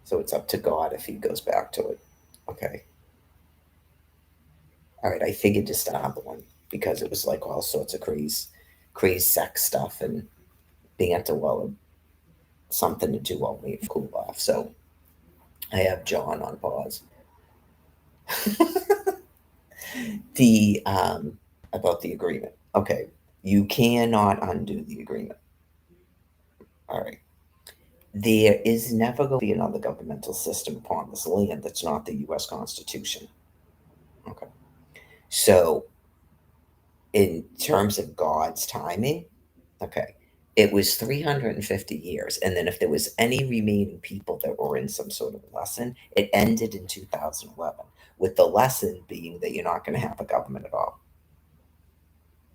So it's up to God if he goes back to it. Okay. All right. I figured to start the one because it was like all sorts of crazy sex stuff and banter while something to do while we cool off. So I have John on pause. The about the agreement. Okay. You cannot undo the agreement. All right. There is never going to be another governmental system upon this land that's not the U.S. Constitution. Okay. So, in terms of God's timing, okay, it was 350 years. And then, if there was any remaining people that were in some sort of lesson, it ended in 2011, with the lesson being that you're not going to have a government at all.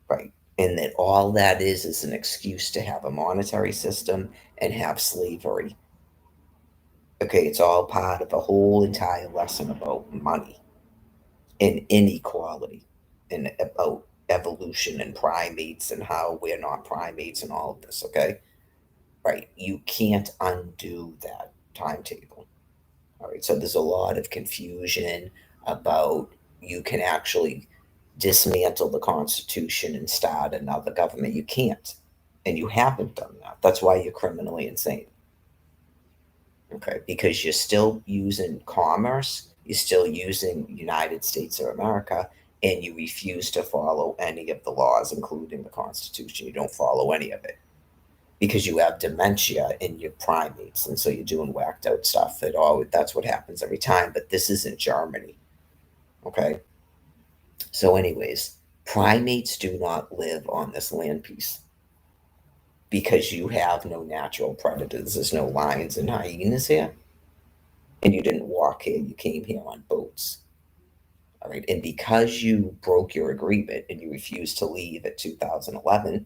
Right. And that all that is an excuse to have a monetary system and have slavery. Okay, it's all part of a whole entire lesson about money and inequality and about evolution and primates and how we're not primates and all of this, okay? Right. You can't undo that timetable. All right. So there's a lot of confusion about you can actually dismantle the Constitution and start another government. You can't. And you haven't done that. That's why you're criminally insane. Okay, because you're still using commerce, you're still using United States of America, and you refuse to follow any of the laws, including the Constitution. You don't follow any of it because you have dementia in your primates, and so you're doing whacked out stuff. That's what happens every time. But this isn't Germany. Okay, so anyways, primates do not live on this land piece because you have no natural predators. There's no lions and hyenas here, and you didn't walk here, you came here on boats. All right. And because you broke your agreement and you refused to leave at 2011,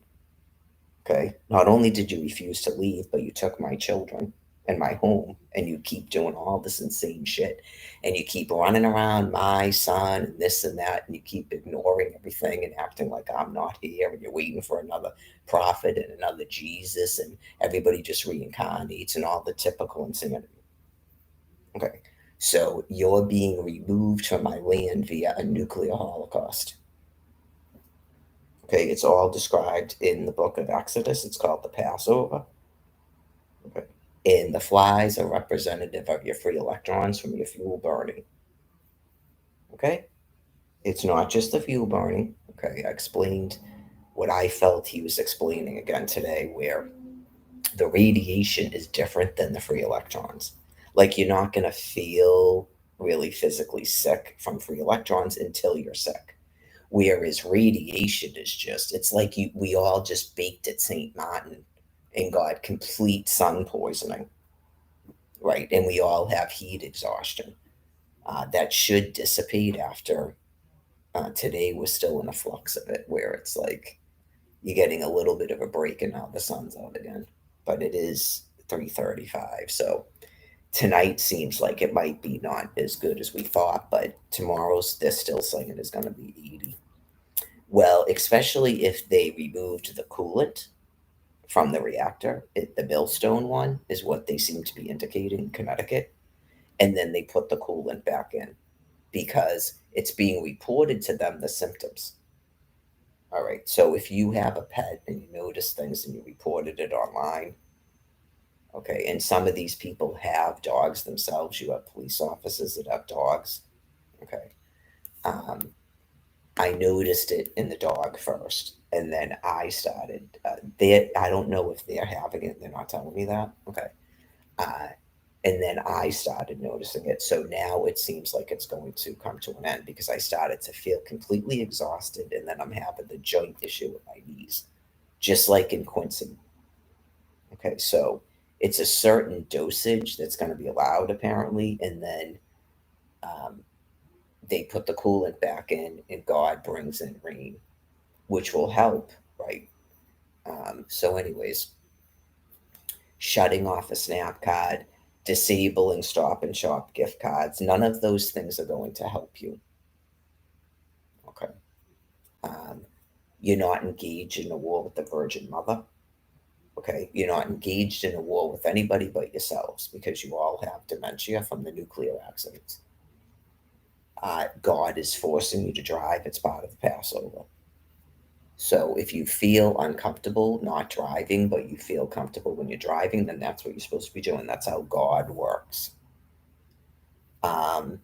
okay, not only did you refuse to leave, but you took my children and my home and you keep doing all this insane shit and you keep running around my son and this and that and you keep ignoring everything and acting like I'm not here and you're waiting for another prophet and another Jesus and everybody just reincarnates and all the typical insanity. Okay. So you're being removed from my land via a nuclear holocaust. Okay. It's all described in the book of Exodus. It's called the Passover. Okay. And the flies are representative of your free electrons from your fuel burning. Okay. It's not just the fuel burning. Okay. I explained what I felt he was explaining again today, where the radiation is different than the free electrons. Like you're not going to feel really physically sick from free electrons until you're sick. Whereas radiation is just, it's like we all just baked at St. Martin and got complete sun poisoning, right? And we all have heat exhaustion. That should dissipate after today was still in a flux of it, where it's like you're getting a little bit of a break and now the sun's out again. But it is 3:35, so tonight seems like it might be not as good as we thought, but tomorrow's they're still saying is going to be 80. Well, especially if they removed the coolant from the reactor, the millstone one is what they seem to be indicating in Connecticut, and then they put the coolant back in because it's being reported to them the symptoms. All right, so if you have a pet and you notice things and you reported it online, okay, and some of these people have dogs themselves. You have police officers that have dogs. Okay. Um, I noticed it in the dog first, and then I started. I don't know if they're having it. They're not telling me that. Okay. Uh, and then I started noticing it. So now it seems like it's going to come to an end because I started to feel completely exhausted, and then I'm having the joint issue with my knees, just like in Quincy. Okay, so it's a certain dosage that's going to be allowed apparently, and then um, they put the coolant back in, and God brings in rain, which will help, right? So, anyways, shutting off a snap card, disabling stop and shop gift cards, none of those things are going to help you. Okay, um, you're not engaged in a war with the Virgin Mother. Okay, you're not engaged in a war with anybody but yourselves because you all have dementia from the nuclear accidents. God is forcing you to drive. It's part of the Passover. So if you feel uncomfortable not driving, but you feel comfortable when you're driving, then that's what you're supposed to be doing. That's how God works. Um,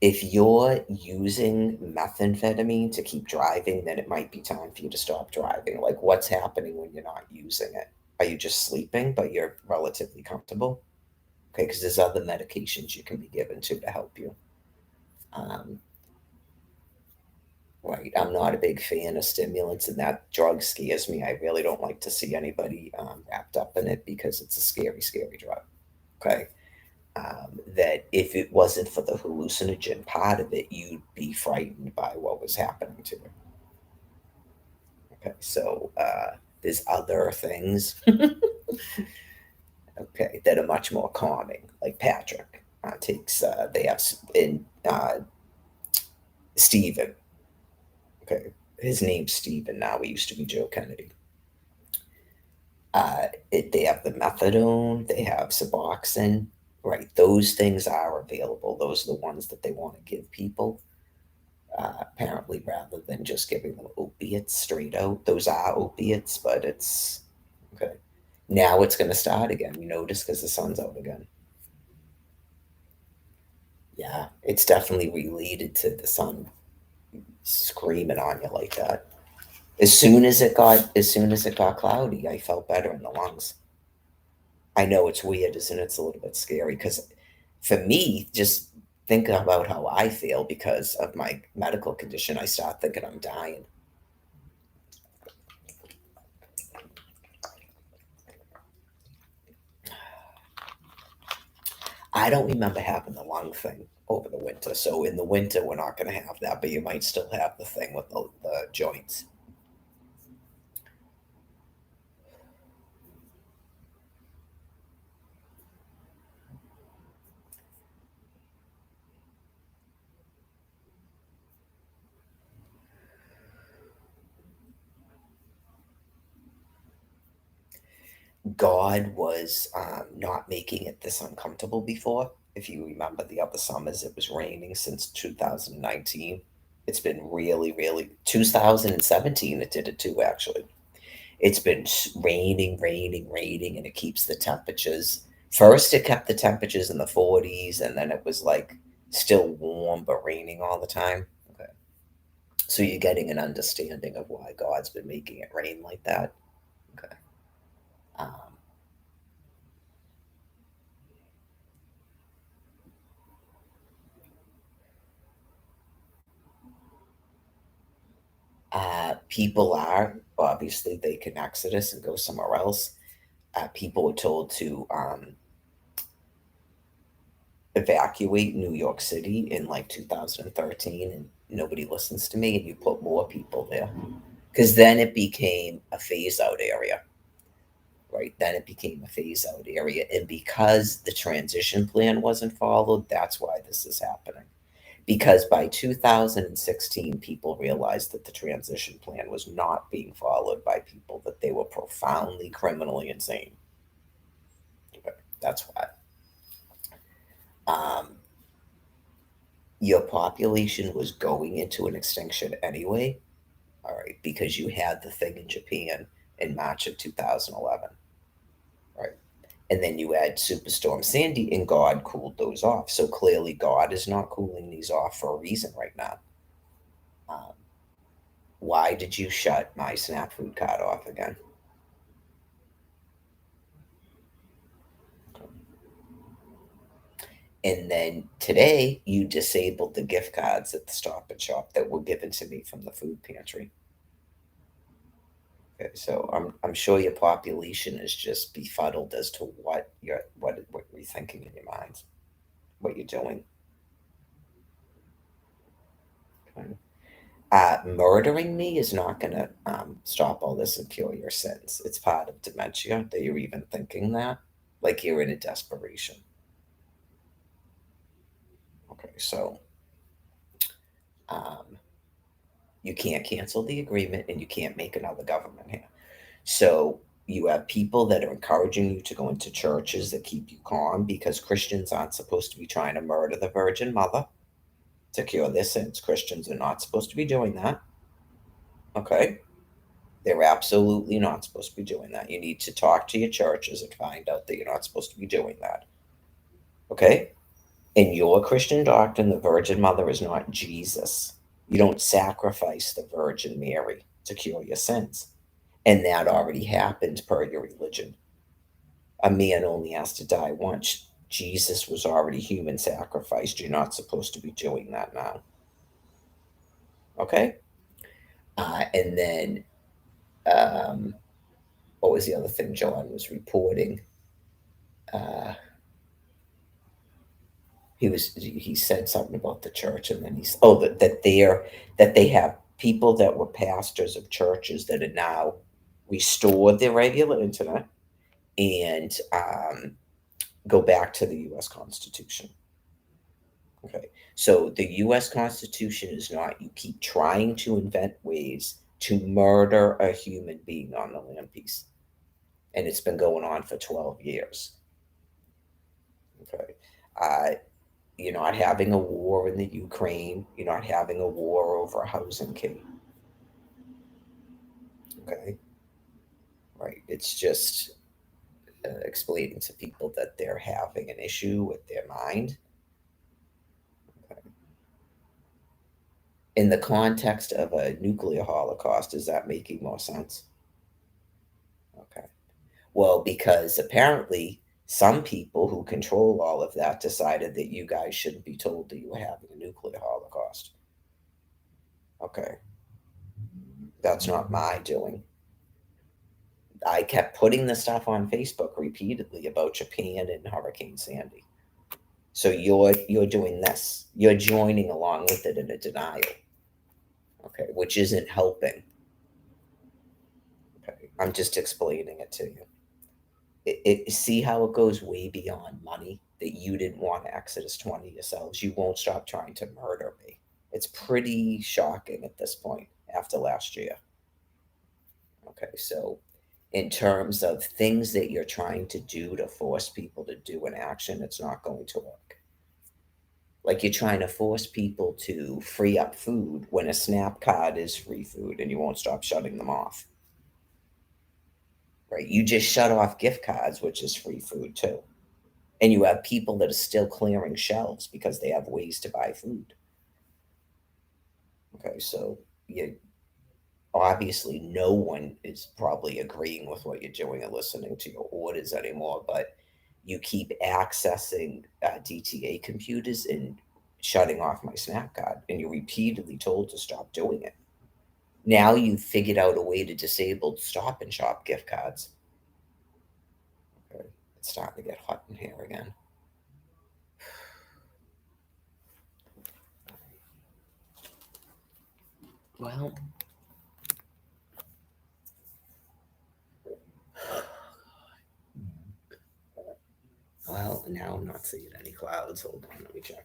if you're using methamphetamine to keep driving, then it might be time for you to stop driving. Like, what's happening when you're not using it? Are you just sleeping, but you're relatively comfortable? Okay, because there's other medications you can be given to help you. Um, right, I'm not a big fan of stimulants, and that drug scares me. I really don't like to see anybody wrapped up in it because it's a scary, scary drug. Okay, that if it wasn't for the hallucinogen part of it, you'd be frightened by what was happening to you. Okay, so there's other things, okay, that are much more calming, like Patrick takes. They have in Stephen. Okay, his name's Stephen now. He used to be Joe Kennedy. They have the methadone. They have Suboxone. Right, those things are available. Those are the ones that they want to give people. Apparently, rather than just giving them opiates straight out. Those are opiates, but it's okay. Now it's going to start again. You notice because the sun's out again. Yeah, it's definitely related to the sun screaming on you like that. As soon as it got cloudy, I felt better in the lungs. I know it's weird, isn't it? It's a little bit scary because for me, just thinking about how I feel because of my medical condition, I start thinking I'm dying. I don't remember having the lung thing over the winter. So in the winter, we're not going to have that, but you might still have the thing with the joints. God was not making it this uncomfortable before. If you remember the other summers, it was raining since 2019. It's been really, really 2017. It did it too, actually. It's been raining, raining, raining, and it keeps the temperatures. First, it kept the temperatures in the 40s, and then it was like still warm but raining all the time. Okay. So you're getting an understanding of why God's been making it rain like that. Okay. Um, people are obviously they can exodus and go somewhere else. People were told to evacuate New York City in like 2013, and nobody listens to me. And you put more people there because then it became a phase out area, right? Then it became a phase out area, and because the transition plan wasn't followed, that's why this is happening. Because by 2016, people realized that the transition plan was not being followed by people, that they were profoundly criminally insane. Okay, that's why. Um, your population was going into an extinction anyway, all right, because you had the thing in Japan in March of 2011, right? And then you had Superstorm Sandy, and God cooled those off. So clearly, God is not cooling these off for a reason right now. Um, why did you shut my Snap Food card off again? And then today, you disabled the gift cards at the Stop and Shop that were given to me from the food pantry. Okay, so I'm sure your population is just befuddled as to what you're thinking in your minds, what you're doing. Okay. Murdering me is not going to stop all this and cure your sins. It's part of dementia that you're even thinking that, like you're in a desperation. Okay, so um, you can't cancel the agreement and you can't make another government here. So You have people that are encouraging you to go into churches that keep you calm because Christians aren't supposed to be trying to murder the Virgin Mother to cure their sins. Christians are not supposed to be doing that. Okay? They're absolutely not supposed to be doing that. You need to talk to your churches and find out that you're not supposed to be doing that. Okay? In your Christian doctrine, the Virgin Mother is not Jesus. You don't sacrifice the Virgin Mary to cure your sins. And that already happened per your religion. A man only has to die once. Jesus was already human sacrificed. You're not supposed to be doing that now. Okay? And then, um, what was the other thing John was reporting? Uh, he said something about the church, and then that they have people that were pastors of churches that are now restored their regular internet and go back to the U.S. Constitution. Okay, so the U.S. Constitution is not you keep trying to invent ways to murder a human being on the land piece, and it's been going on for 12 years. Okay. Uh, You're not having a war in the Ukraine. You're not having a war over a housing key. Okay. Right. It's just explaining to people that they're having an issue with their mind. Okay. In the context of a nuclear holocaust, is that making more sense? Okay. Well, because apparently some people who control all of that decided that you guys shouldn't be told that you were having a nuclear holocaust. Okay. That's not my doing. I kept putting the stuff on Facebook repeatedly about Japan and Hurricane Sandy. So you're doing this. You're joining along with it in a denial. Okay, which isn't helping. Okay. I'm just explaining it to you. See how it goes way beyond money that you didn't want Exodus 20 yourselves. You won't stop trying to murder me. It's pretty shocking at this point after last year. Okay, so in terms of things that you're trying to do to force people to do an action, it's not going to work. Like you're trying to force people to free up food when a SNAP card is free food and you won't stop shutting them off. Right? You just shut off gift cards, which is free food too. And you have people that are still clearing shelves because they have ways to buy food. Okay, so you obviously no one is probably agreeing with what you're doing and listening to your orders anymore, but you keep accessing DTA computers and shutting off my snap card, and you're repeatedly told to stop doing it. Now you've figured out a way to disable stop and shop gift cards. Okay. It's starting to get hot in here again. Well, now I'm not seeing any clouds. Hold on, let me check.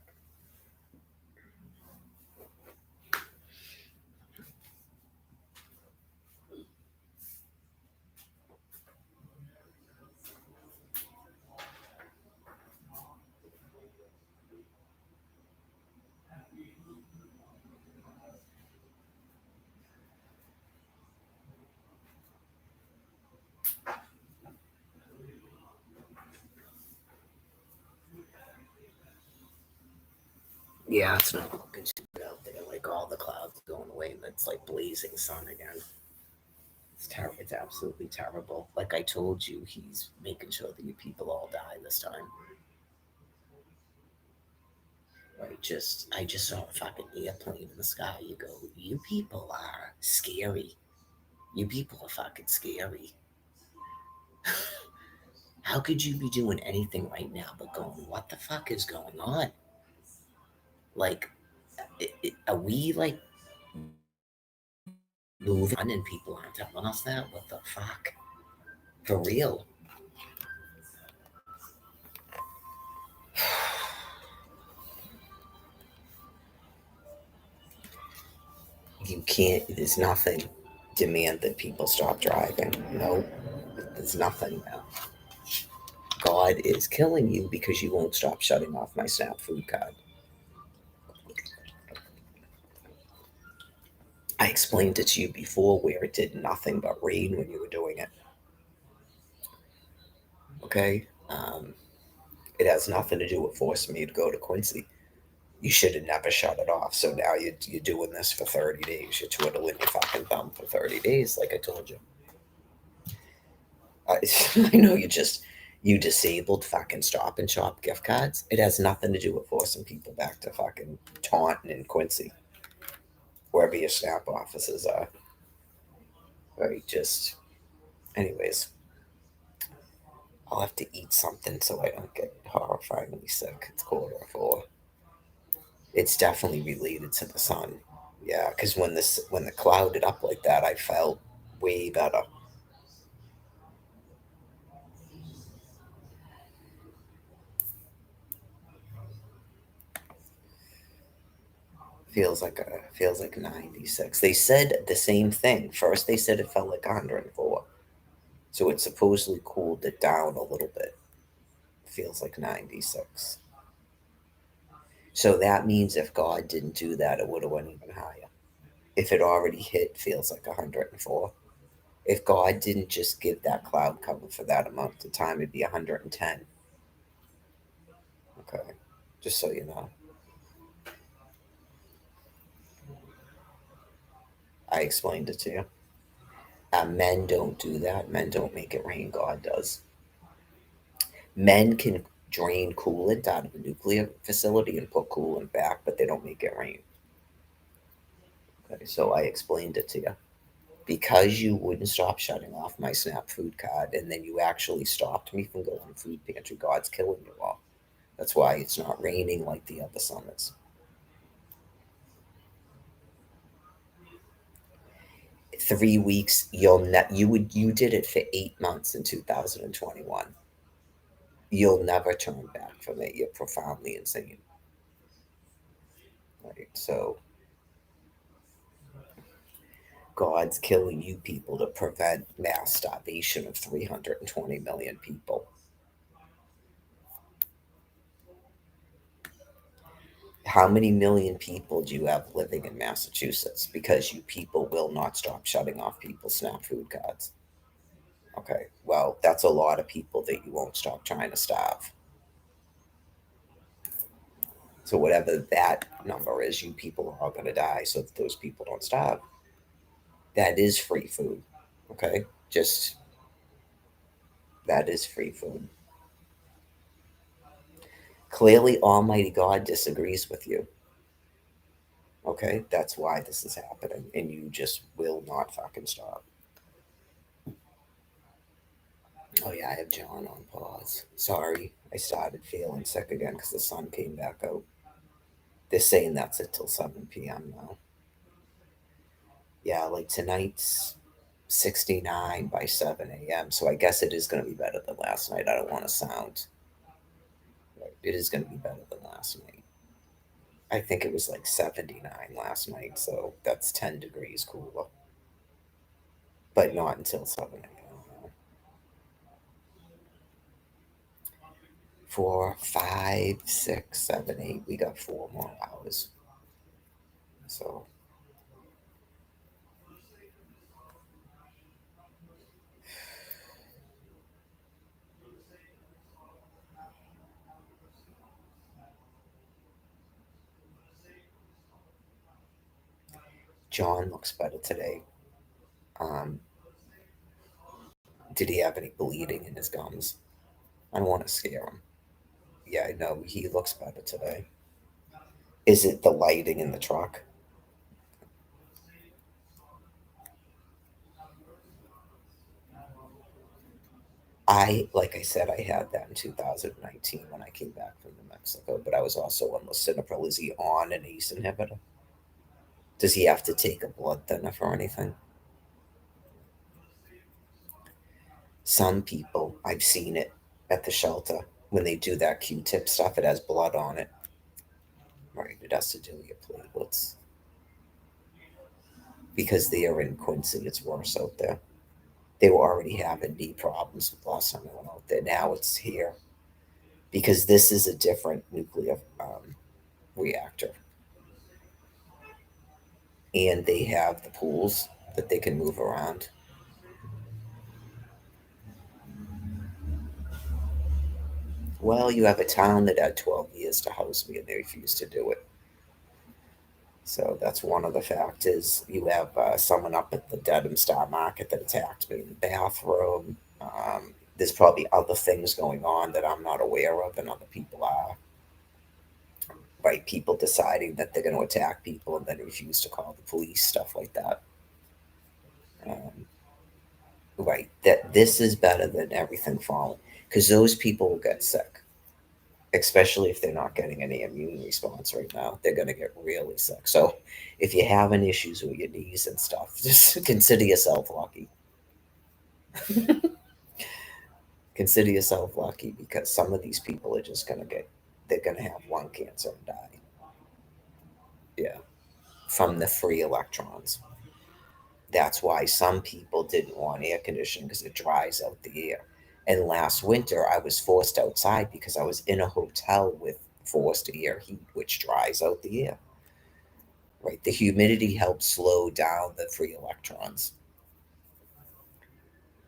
Yeah, it's not looking too good out there. Like all the clouds going away, and it's like blazing sun again. It's terrible. It's absolutely terrible. Like I told you, he's making sure that you people all die this time. Right? I just saw a fucking airplane in the sky. You go, you people are scary. You people are fucking scary. How could you be doing anything right now but going, what the fuck is going on? Like, are we like moving on and people aren't telling us that? What the fuck? For real. You can't, there's nothing demand that people stop driving. No, It's nothing now. God is killing you because you won't stop shutting off my SNAP food card. I explained it to you before where it did nothing but rain when you were doing it. Okay? It has nothing to do with forcing me to go to Quincy. You should have never shut it off. So now you're doing this for 30 days. You're twiddling your fucking thumb for 30 days, like I told you. I, I know you disabled fucking Stop and Shop gift cards. It has nothing to do with forcing people back to fucking Taunton and Quincy, wherever your SNAP offices are. Right? Just, anyways, I'll have to eat something so I don't get horrifyingly sick. It's 4:15. It's definitely related to the sun. Yeah, because when the clouded up like that, I felt way better. Feels like 96. They said the same thing. First, they said it felt like 104. So it supposedly cooled it down a little bit. Feels like 96. So that means if God didn't do that, it would have went even higher. If it already hit, feels like 104. If God didn't just give that cloud cover for that amount of time, it'd be 110. Okay, just so you know. I explained it to you. Men don't do that. Men don't make it rain. God does. Men can drain coolant out of a nuclear facility and put coolant back, but they don't make it rain. Okay, so I explained it to you. Because you wouldn't stop shutting off my SNAP food card, and then you actually stopped me from going to food pantry, God's killing you all. That's why it's not raining like the other summers. 3 weeks, you did it for 8 months in 2021. You'll never turn back from it. You're profoundly insane. Right? So God's killing you people to prevent mass starvation of 320 million people. How many million people do you have living in Massachusetts? Because you people will not stop shutting off people's SNAP food cards. Okay, well, that's a lot of people that you won't stop trying to starve. So whatever that number is, you people are all going to die. So if those people don't starve, that is free food. Okay, just that is free food. Clearly, Almighty God disagrees with you. Okay, that's why this is happening, and you just will not fucking stop. Oh yeah, I have John on pause. Sorry, I started feeling sick again because the sun came back out. They're saying that's it till 7 p.m. now. Yeah, like tonight's 69 by 7 a.m. So I guess it is going to be better than last night. I don't want to sound right. It is going to be better than last night. I think it was like 79 last night, so that's 10 degrees cooler, but not until 7 a.m. 4, 5, 6, 7, 8. We got 4 more hours. So John looks better today. Um, did he have any bleeding in his gums? I don't want to scare him. Yeah, I know he looks better today. Is it the lighting in the truck? Like I said, I had that in 2019 when I came back from New Mexico, but I was also on lisinopril. Is he on an ACE inhibitor? Does he have to take a blood thinner for anything? Some people, I've seen it at the shelter when they do that Q-tip stuff. It has blood on it. Right, it has to do with your platelets because they are in Quincy. It's worse out there. They were already having knee problems with last time I went out there. Now it's here because this is a different nuclear reactor, and they have the pools that they can move around. Well, you have a town that had 12 years to house me, and they refused to do it. So that's one of the factors. You have someone up at the Dedham Star Market that attacked me in the bathroom. There's probably other things going on that I'm not aware of, and other people are. Right? People deciding that they're going to attack people and then refuse to call the police, stuff like that. Um, right? That this is better than everything falling because those people will get sick, especially if they're not getting any immune response right now. They're going to get really sick. So if you're having issues with your knees and stuff, just consider yourself lucky. Consider yourself lucky because some of these people are just going to get, they're going to have lung cancer and die. Yeah, from the free electrons. That's why some people didn't want air conditioning because it dries out the air. And last winter, I was forced outside because I was in a hotel with forced air heat, which dries out the air. Right? The humidity helps slow down the free electrons.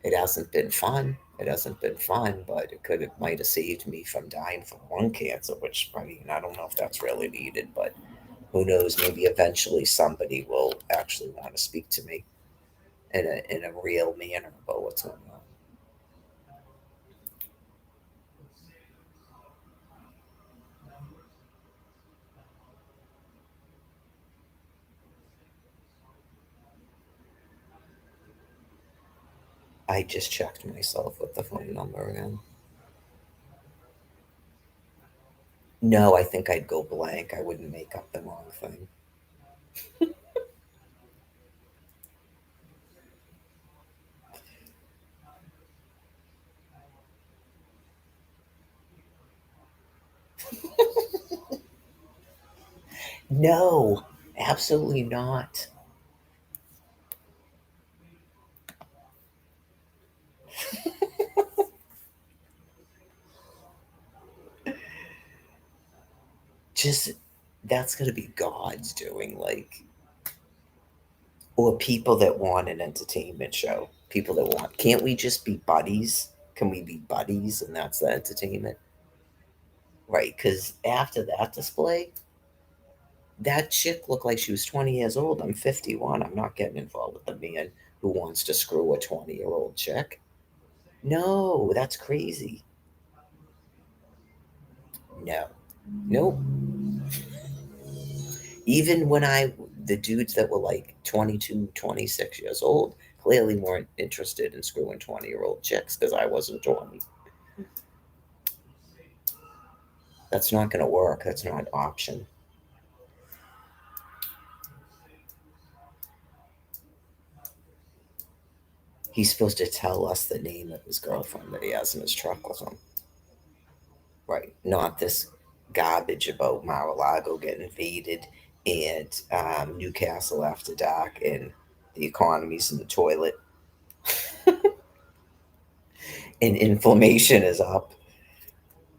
It hasn't been fun. It hasn't been fun, but it might have saved me from dying from lung cancer, which I mean, I don't know if that's really needed, but who knows? Maybe eventually somebody will actually want to speak to me in a real manner about what's going on. I just checked myself with the phone number again. No, I think I'd go blank. I wouldn't make up the wrong thing. No, absolutely not. Just that's gonna be God's doing, like, or people that want an entertainment show. People that want. Can't we just be buddies? Can we be buddies, and that's the entertainment, right? Because after that display, that chick looked like she was 20 years old. I'm 51. I'm not getting involved with a man who wants to screw a 20-year-old chick. No, that's crazy. No, nope. Even when the dudes that were like 22, 26 years old clearly weren't interested in screwing 20-year-old chicks because I wasn't 20. That's not going to work. That's not an option. He's supposed to tell us the name of his girlfriend that he has in his truck with him. Right. Not this garbage about Mar-a-Lago getting invaded and Newcastle after dark and the economy's in the toilet and inflammation is up.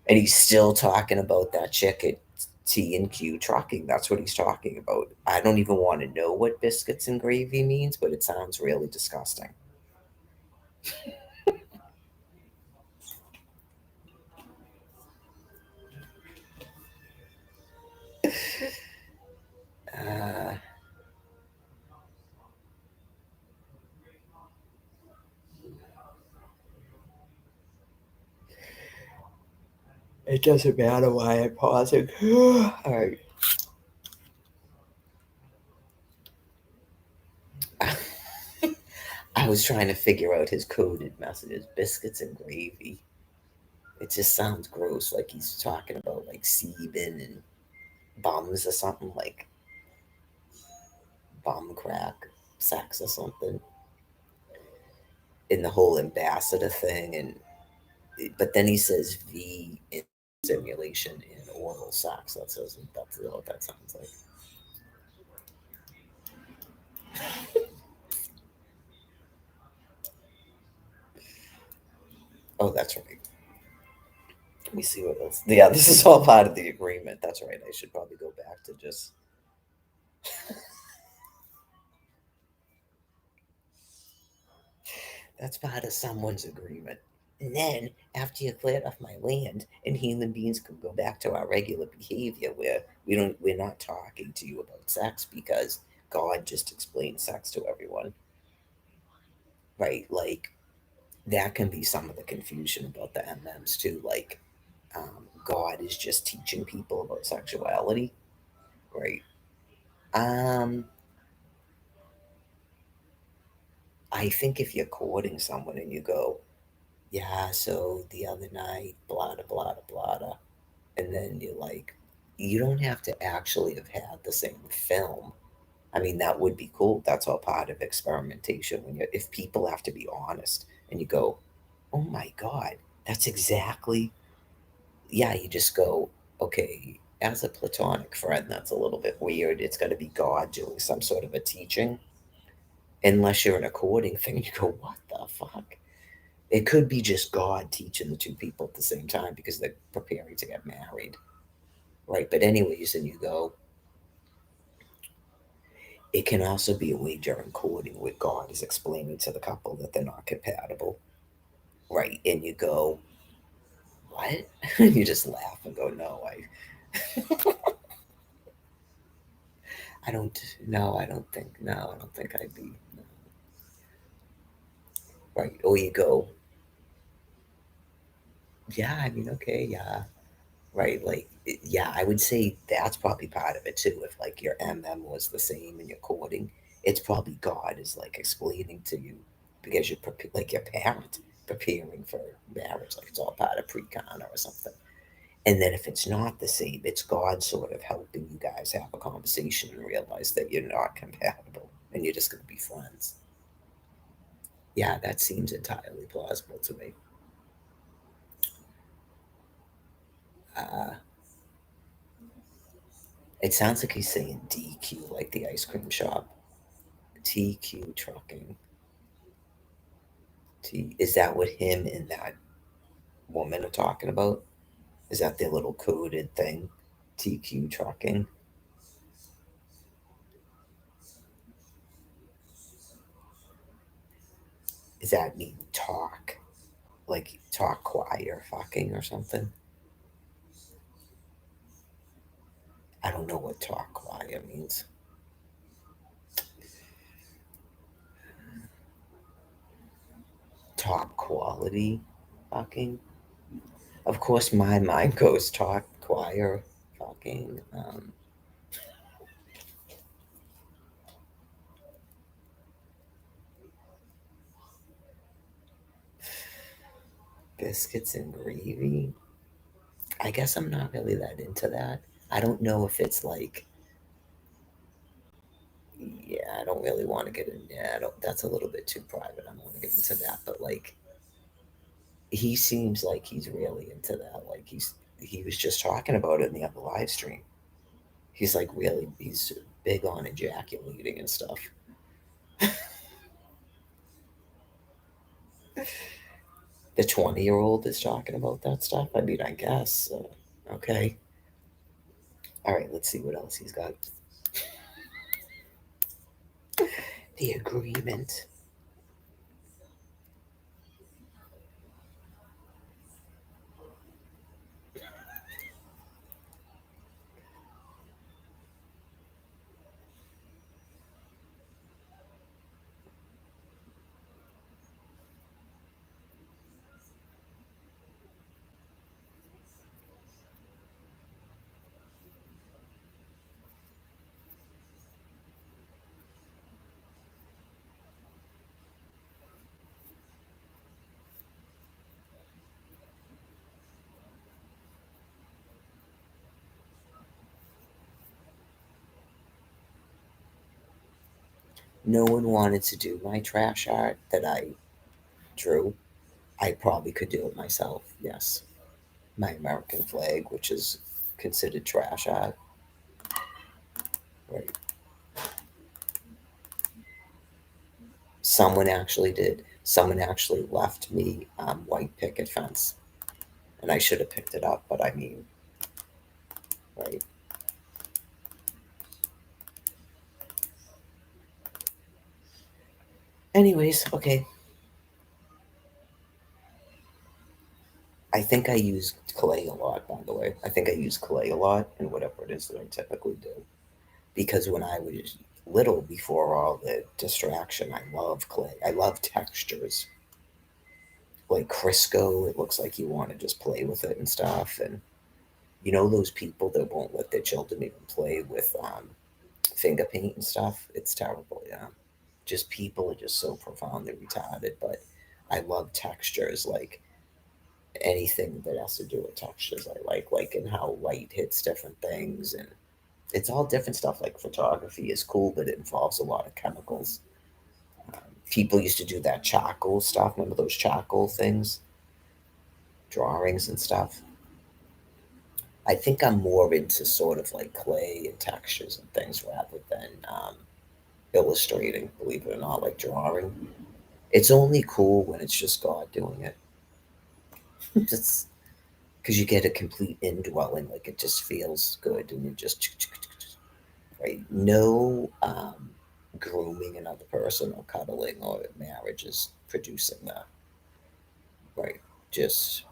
And he's still talking about that chick at T&Q Trucking. That's what he's talking about. I don't even want to know what biscuits and gravy means, but it sounds really disgusting. Uh, it doesn't matter why I'm pausing. All right. I was trying to figure out his coded messages. Biscuits and gravy. It just sounds gross, like he's talking about like semen and bums or something, like bum crack, sex or something, in the whole ambassador thing. And but then he says V in simulation in oral sex. That's what that sounds like. Oh, that's right. Let me see what else. Yeah, this is all part of the agreement. That's right. I should probably go back to just. That's part of someone's agreement. And then, after you cleared off my land, and human beings can go back to our regular behavior, where we're not talking to you about sex because God just explained sex to everyone, right? Like that can be some of the confusion about the MMs too. Like, God is just teaching people about sexuality, right? Um, I think if you're courting someone and you go, yeah, so the other night, blah, blah, blah, blah, blah, and then you're like, you don't have to actually have had the same film. I mean, that would be cool. That's all part of experimentation. When you, if people have to be honest, and you go, oh my god, that's exactly, yeah. You just go, okay. As a platonic friend, that's a little bit weird. It's got to be God doing some sort of a teaching, unless you're in a courting thing. You go, what the fuck? It could be just God teaching the two people at the same time because they're preparing to get married, right? But anyways, and you go, it can also be a way during courting where God is explaining to the couple that they're not compatible, right? And you go, what? You just laugh and go, no, I don't, no, I don't think, no, I don't think I'd be, no. Right? Or you go, yeah, I mean, okay, yeah, right? Like, yeah, I would say that's probably part of it too. If like your MM was the same and you're courting, it's probably God is like explaining to you because you're like your parent preparing for marriage, like it's all part of pre-con or something. And then if it's not the same, it's God sort of helping you guys have a conversation and realize that you're not compatible and you're just going to be friends. Yeah, that seems entirely plausible to me. Uh, it sounds like he's saying DQ, like the ice cream shop. TQ trucking. Is that what him and that woman are talking about? Is that their little coded thing? TQ trucking. Does that mean talk? Like talk choir fucking or something? I don't know what talk choir means. Top quality fucking. Of course, my mind goes talk choir fucking. Biscuits and gravy. I guess I'm not really that into that. I don't know if it's like, yeah, I don't really want to get in. Yeah, I don't. That's a little bit too private. I don't want to get into that. But like, he seems like he's really into that. Like he was just talking about it in the other live stream. He's like really he's big on ejaculating and stuff. The 20-year-old is talking about that stuff. I mean, I guess. Okay. All right. Let's see what else he's got. The agreement. No one wanted to do my trash art that I drew. I probably could do it myself. Yes. My American flag, which is considered trash art. Right. Someone actually did. Someone actually left me white picket fence, and I should have picked it up, but I mean, right? Anyways, okay. I think I use clay a lot, by the way. I think I use clay a lot in whatever it is that I typically do. Because when I was little, before all the distraction, I love clay. I love textures. Like Crisco, it looks like you want to just play with it and stuff. And you know those people that won't let their children even play with finger paint and stuff? It's terrible, yeah. Just people are just so profoundly retarded. But I love textures, like anything that has to do with textures. I like and how light hits different things, and it's all different stuff. Like photography is cool, but it involves a lot of chemicals. People used to do that charcoal stuff. Remember those charcoal things, drawings and stuff? I think I'm more into sort of like clay and textures and things rather than illustrating, believe it or not, like drawing. It's only cool when it's just God doing it. It's because you get a complete indwelling, like it just feels good, and you just right. No grooming another person or cuddling or marriage is producing that, right? Just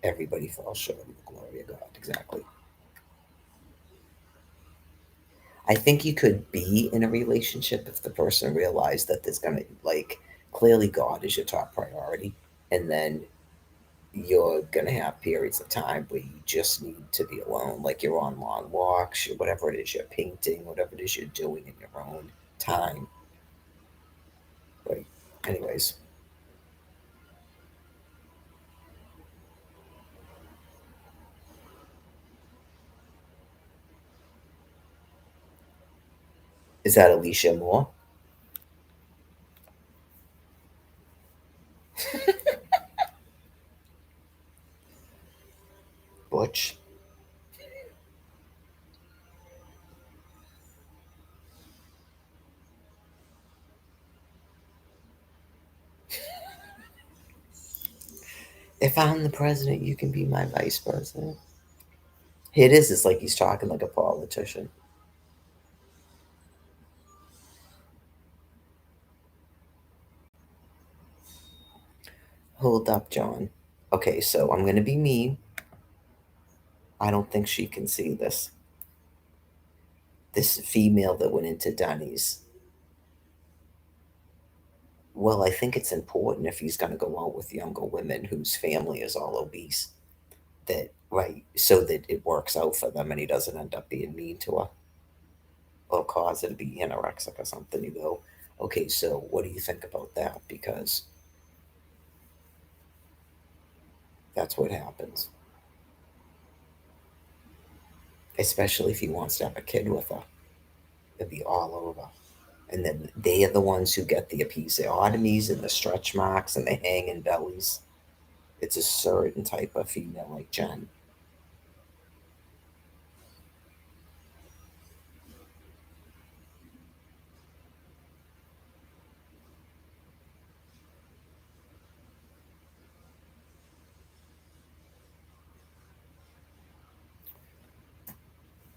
everybody falls short of the glory of God. Exactly. I think you could be in a relationship if the person realized that there's gonna like clearly God is your top priority, and then you're gonna have periods of time where you just need to be alone, like you're on long walks, whatever it is you're painting, whatever it is you're doing in your own time. Like, anyways, is that Alicia Moore? Butch? If I'm the president, you can be my vice president. It is. It's like he's talking like a politician. Hold up, John. Okay, so I'm gonna be mean. I don't think she can see this. This female that went into Dunny's. Well, I think it's important if he's gonna go out with younger women whose family is all obese. That right, so that it works out for them and he doesn't end up being mean to her or cause her to be anorexic or something. You go, okay, so what do you think about that? Because that's what happens. Especially if he wants to have a kid with her. It'd be all over. And then they are the ones who get the episiotomies and the stretch marks and the hanging bellies. It's a certain type of female like Jen.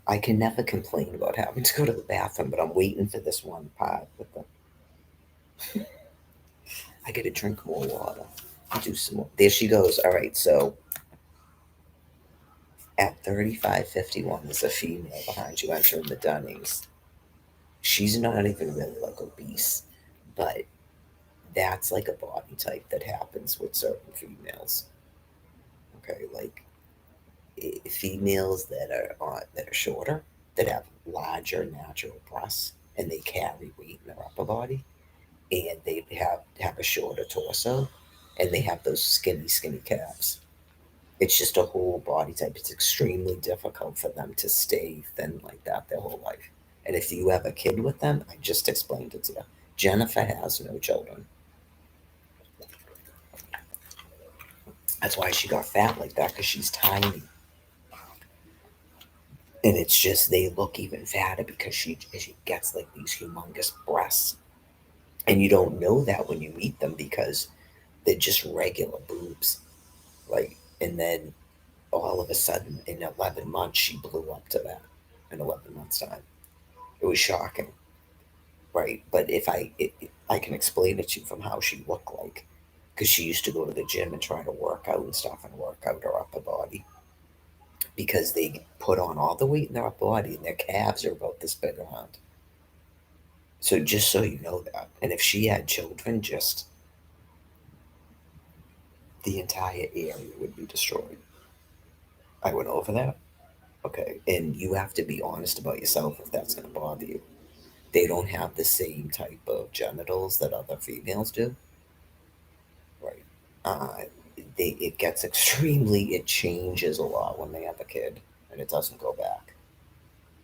I can never complain about having to go to the bathroom, but I'm waiting for this one part with the. I gotta drink more water. I'll do some more. There she goes. All right, so at 35:51, there's a female behind you entering the Dunnings. She's not even really like obese, but that's like a body type that happens with certain females. Okay, like females that are shorter, that have larger natural breasts, and they carry weight in their upper body, and they have a shorter torso, and they have those skinny calves. It's just a whole body type. It's extremely difficult for them to stay thin like that their whole life. And if you have a kid with them, I just explained it to you. Jennifer has no children. That's why she got fat like that, because she's tiny. And it's just they look even fatter because she gets like these humongous breasts. And you don't know that when you meet them because they're just regular boobs. Like, and then all of a sudden in 11 months, she blew up to that in 11 months' time. It was shocking, right? But I can explain it to you from how she looked like. Because she used to go to the gym and try to work out and stuff and work out her upper body because they put on all the weight in their upper body and their calves are about this big around. So just so you know that. And if she had children, just the entire area would be destroyed. I went over that. Okay. And you have to be honest about yourself if that's going to bother you. They don't have the same type of genitals that other females do. Right. It gets extremely, it changes a lot when they have a kid and it doesn't go back.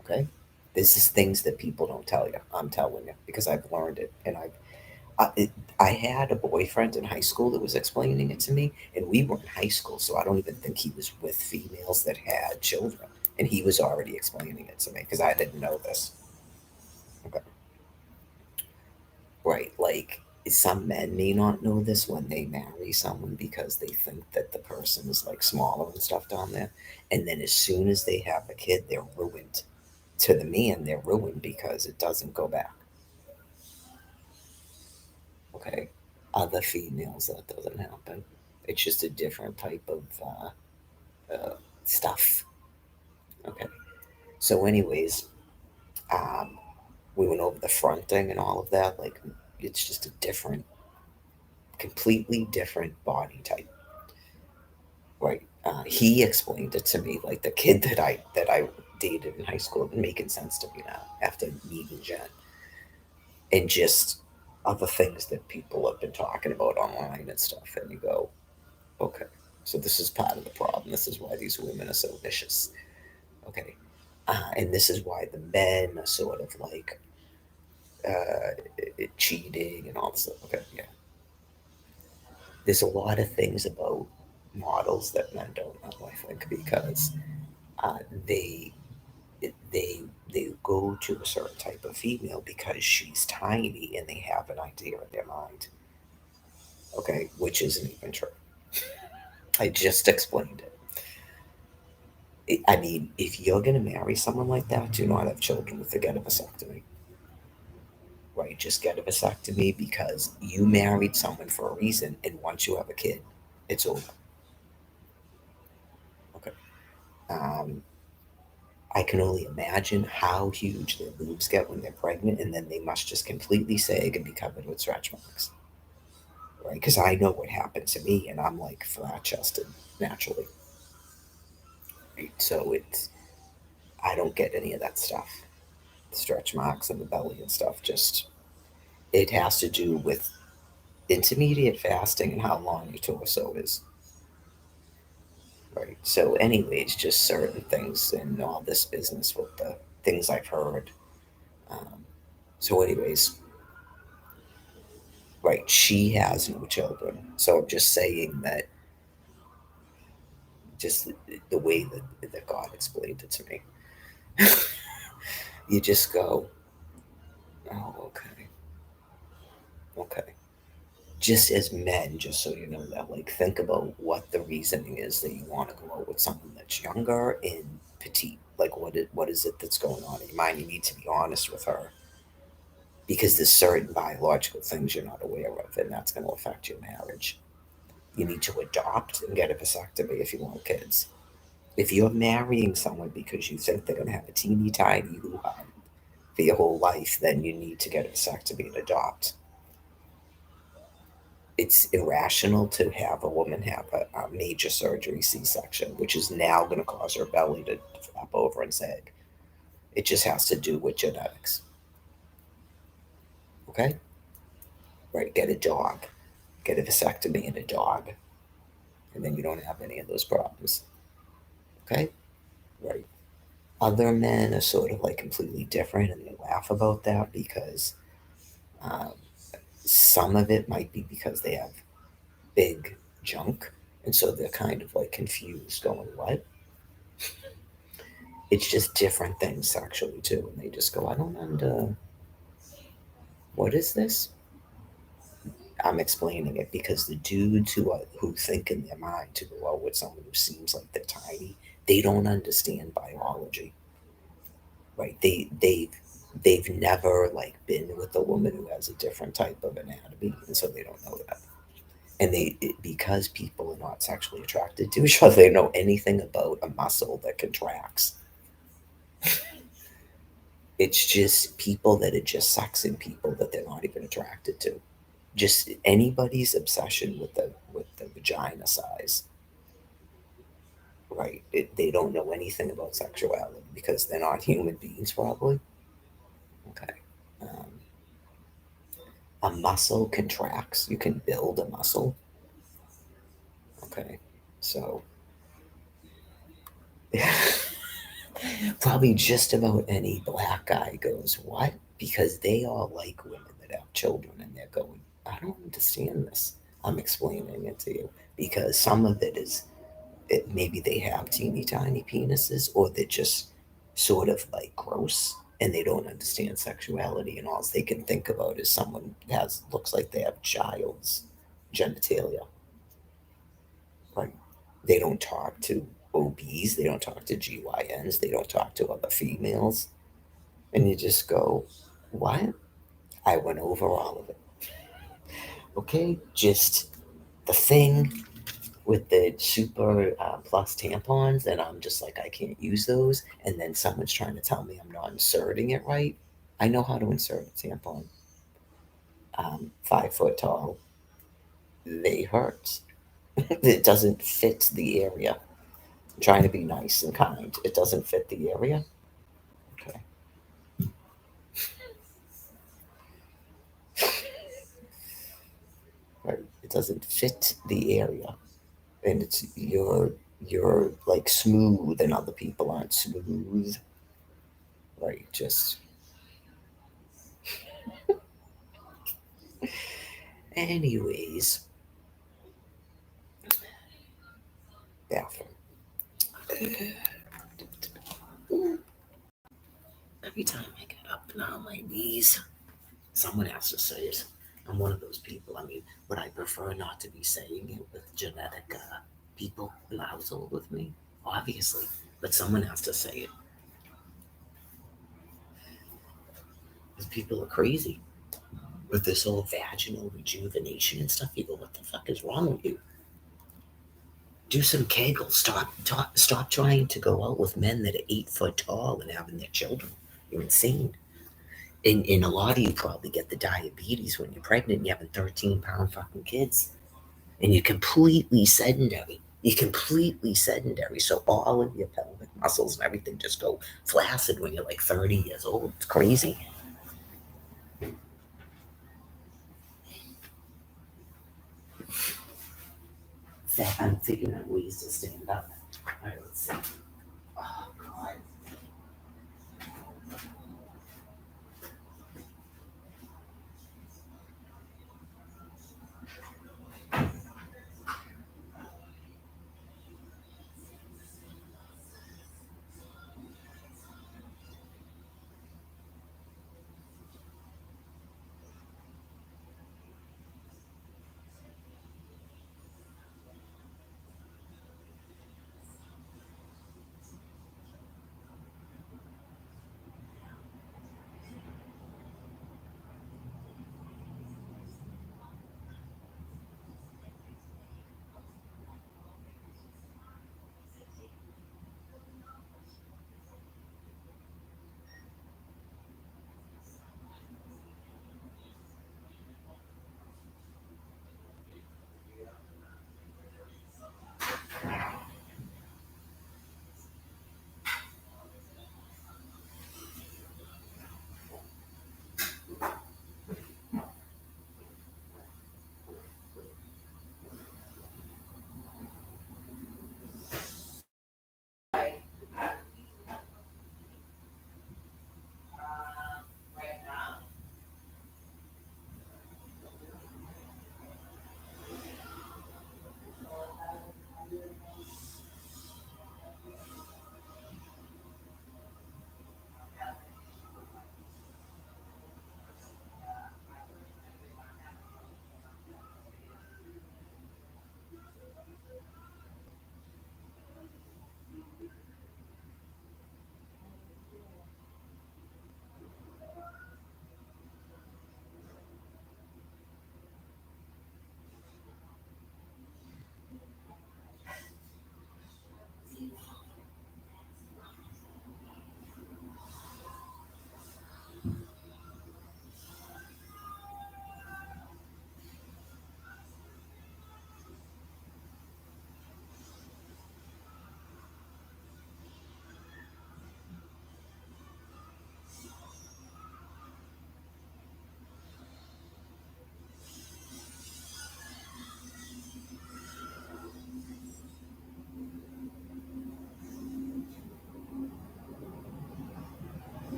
Okay. This is things that people don't tell you. I'm telling you because I've learned it and I had a boyfriend in high school that was explaining it to me, and we were in high school, so I don't even think he was with females that had children, and he was already explaining it to me because I didn't know this. Okay, right? Like some men may not know this when they marry someone because they think that the person is like smaller and stuff down there, and then as soon as they have a kid, they're ruined. To the man, they're ruined because it doesn't go back. Okay, other females that doesn't happen. It's just a different type of stuff. Okay. So, anyways, um, we went over the fronting and all of that. Like, it's just a different, completely different body type, right? He explained it to me, like the kid that I dated in high school, making sense to me now after meeting Jen, and just other things that people have been talking about online and stuff. And you go, okay, so this is part of the problem. This is why these women are so vicious. Okay, and this is why the men are sort of like cheating and all this stuff. Okay, yeah. There's a lot of things about models that men don't know, I think, because uh, they they they go to a certain type of female because she's tiny and they have an idea in their mind. Okay, which isn't even true. I just explained it. I mean, if you're gonna marry someone like that, do not have children with a get a vasectomy. Right? Just get a vasectomy because you married someone for a reason, and once you have a kid, it's over. Okay. Um, I can only imagine how huge their boobs get when they're pregnant, and then they must just completely sag and be covered with stretch marks. Right? Because I know what happened to me, and I'm like flat chested naturally. Right? So it's I don't get any of that stuff. The stretch marks and the belly and stuff. Just it has to do with intermediate fasting and how long your torso is. Right. So, anyways, just certain things in all this business with the things I've heard. Um, so, anyways, right, she has no children. So I'm just saying that just the way that God explained it to me, you just go, oh, okay, okay. Just as men, just so you know that, like, think about what the reasoning is that you want to go out with someone that's younger and petite. Like, what is it that's going on in your mind? You need to be honest with her because there's certain biological things you're not aware of, and that's going to affect your marriage. You need to adopt and get a vasectomy if you want kids. If you're marrying someone because you think they're going to have a teeny tiny hoo-ha for your whole life, then you need to get a vasectomy and adopt. It's irrational to have a woman have a major surgery C-section, which is now going to cause her belly to flap over and sag. It just has to do with genetics. Okay? Right? Get a dog. Get a vasectomy and a dog. And then you don't have any of those problems. Okay? Right. Other men are sort of like completely different and they laugh about that because um, some of it might be because they have big junk. And so they're kind of like confused, going, what? It's just different things sexually too. And they just go, I don't under, what is this? I'm explaining it because the dudes who think in their mind to go out with someone who seems like they're tiny, they don't understand biology, right? They've never like been with a woman who has a different type of anatomy, and so they don't know that. And because people are not sexually attracted to each other, they know anything about a muscle that contracts. It's just people that are just sexing people that they're not even attracted to. Just anybody's obsession with the vagina size, right? They don't know anything about sexuality because they're not human beings, probably. Okay. Um, a muscle contracts. You can build a muscle. Okay. So probably just about any black guy goes, what? Because they all like women that have children and they're going, I don't understand this. I'm explaining it to you because some of it is maybe they have teeny tiny penises or they're just sort of like gross and they don't understand sexuality and all they can think about is someone has looks like they have child's genitalia. Like they don't talk to OBs, they don't talk to GYNs, they don't talk to other females. And you just go, what? I went over all of it. Okay, just the thing with the super plus tampons, and I'm just like, I can't use those. And then someone's trying to tell me I'm not inserting it right. I know how to insert a tampon. 5 foot tall. They hurt. It doesn't fit the area. I'm trying to be nice and kind. It doesn't fit the area. Okay. Right. It doesn't fit the area. And it's you're like smooth and other people aren't smooth. Right. Just anyways. Bathroom. Every time I get up and on my knees, someone has to say it. I'm one of those people. I mean, would I prefer not to be saying it with genetic people in the household with me? Obviously, but someone has to say it because people are crazy with this whole vaginal rejuvenation and stuff. You go, what the fuck is wrong with you? Do some kegels. Stop trying to go out with men that are 8 foot tall and having their children. You're insane. And a lot of you probably get the diabetes when you're pregnant and you're having 13-pound fucking kids. And you're completely sedentary. You're completely sedentary. So all of your pelvic muscles and everything just go flaccid when you're like 30 years old. It's crazy. I'm figuring out ways to stand up. All right, let's see. Oh, God.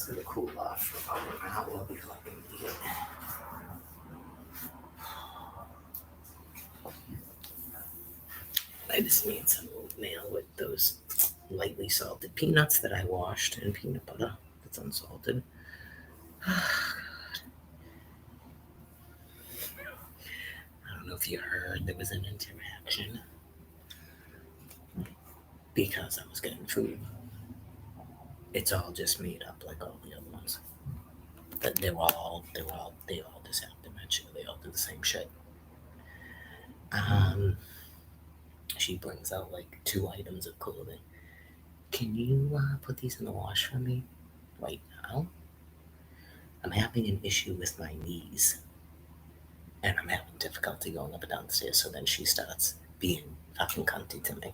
It's gonna cool off for about an hour before I can eat it. I just made some oatmeal with those lightly salted peanuts that I washed and peanut butter that's unsalted. I don't know if you heard there was an interaction because I was getting food. It's all just made up like all the other ones. But they all just have dementia. They all do the same shit. Um, she brings out like 2 items of clothing. Can you put these in the wash for me right now? I'm having an issue with my knees and I'm having difficulty going up and down the stairs. So then she starts being fucking cunty to me.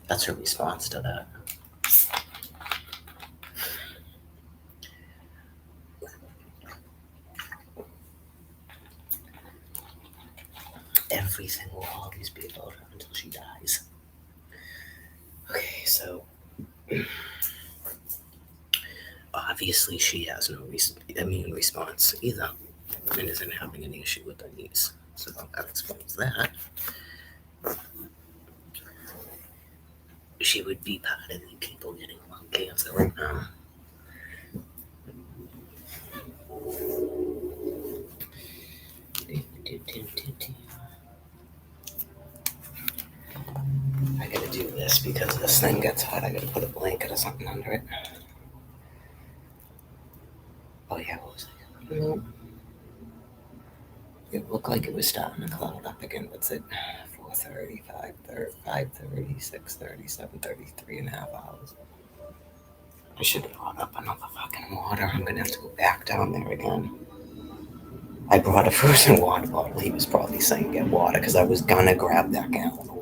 That's her response to that. Everything will always be about her until she dies. Okay, so obviously she has no immune response either and isn't having any issue with her knees. So that explains that. She would be part of the people getting lung cancer right now. I gotta do this because this thing gets hot. I gotta put a blanket or something under it. Oh yeah, what was it? It looked like it was starting to cloud up again. What's it? 4:30, 5:30, 5:30, 6:30, 7:33 and a half hours. I should have brought up another fucking water. I'm gonna have to go back down there again. I brought a frozen water bottle. He was probably saying get water because I was gonna grab that gallon of water.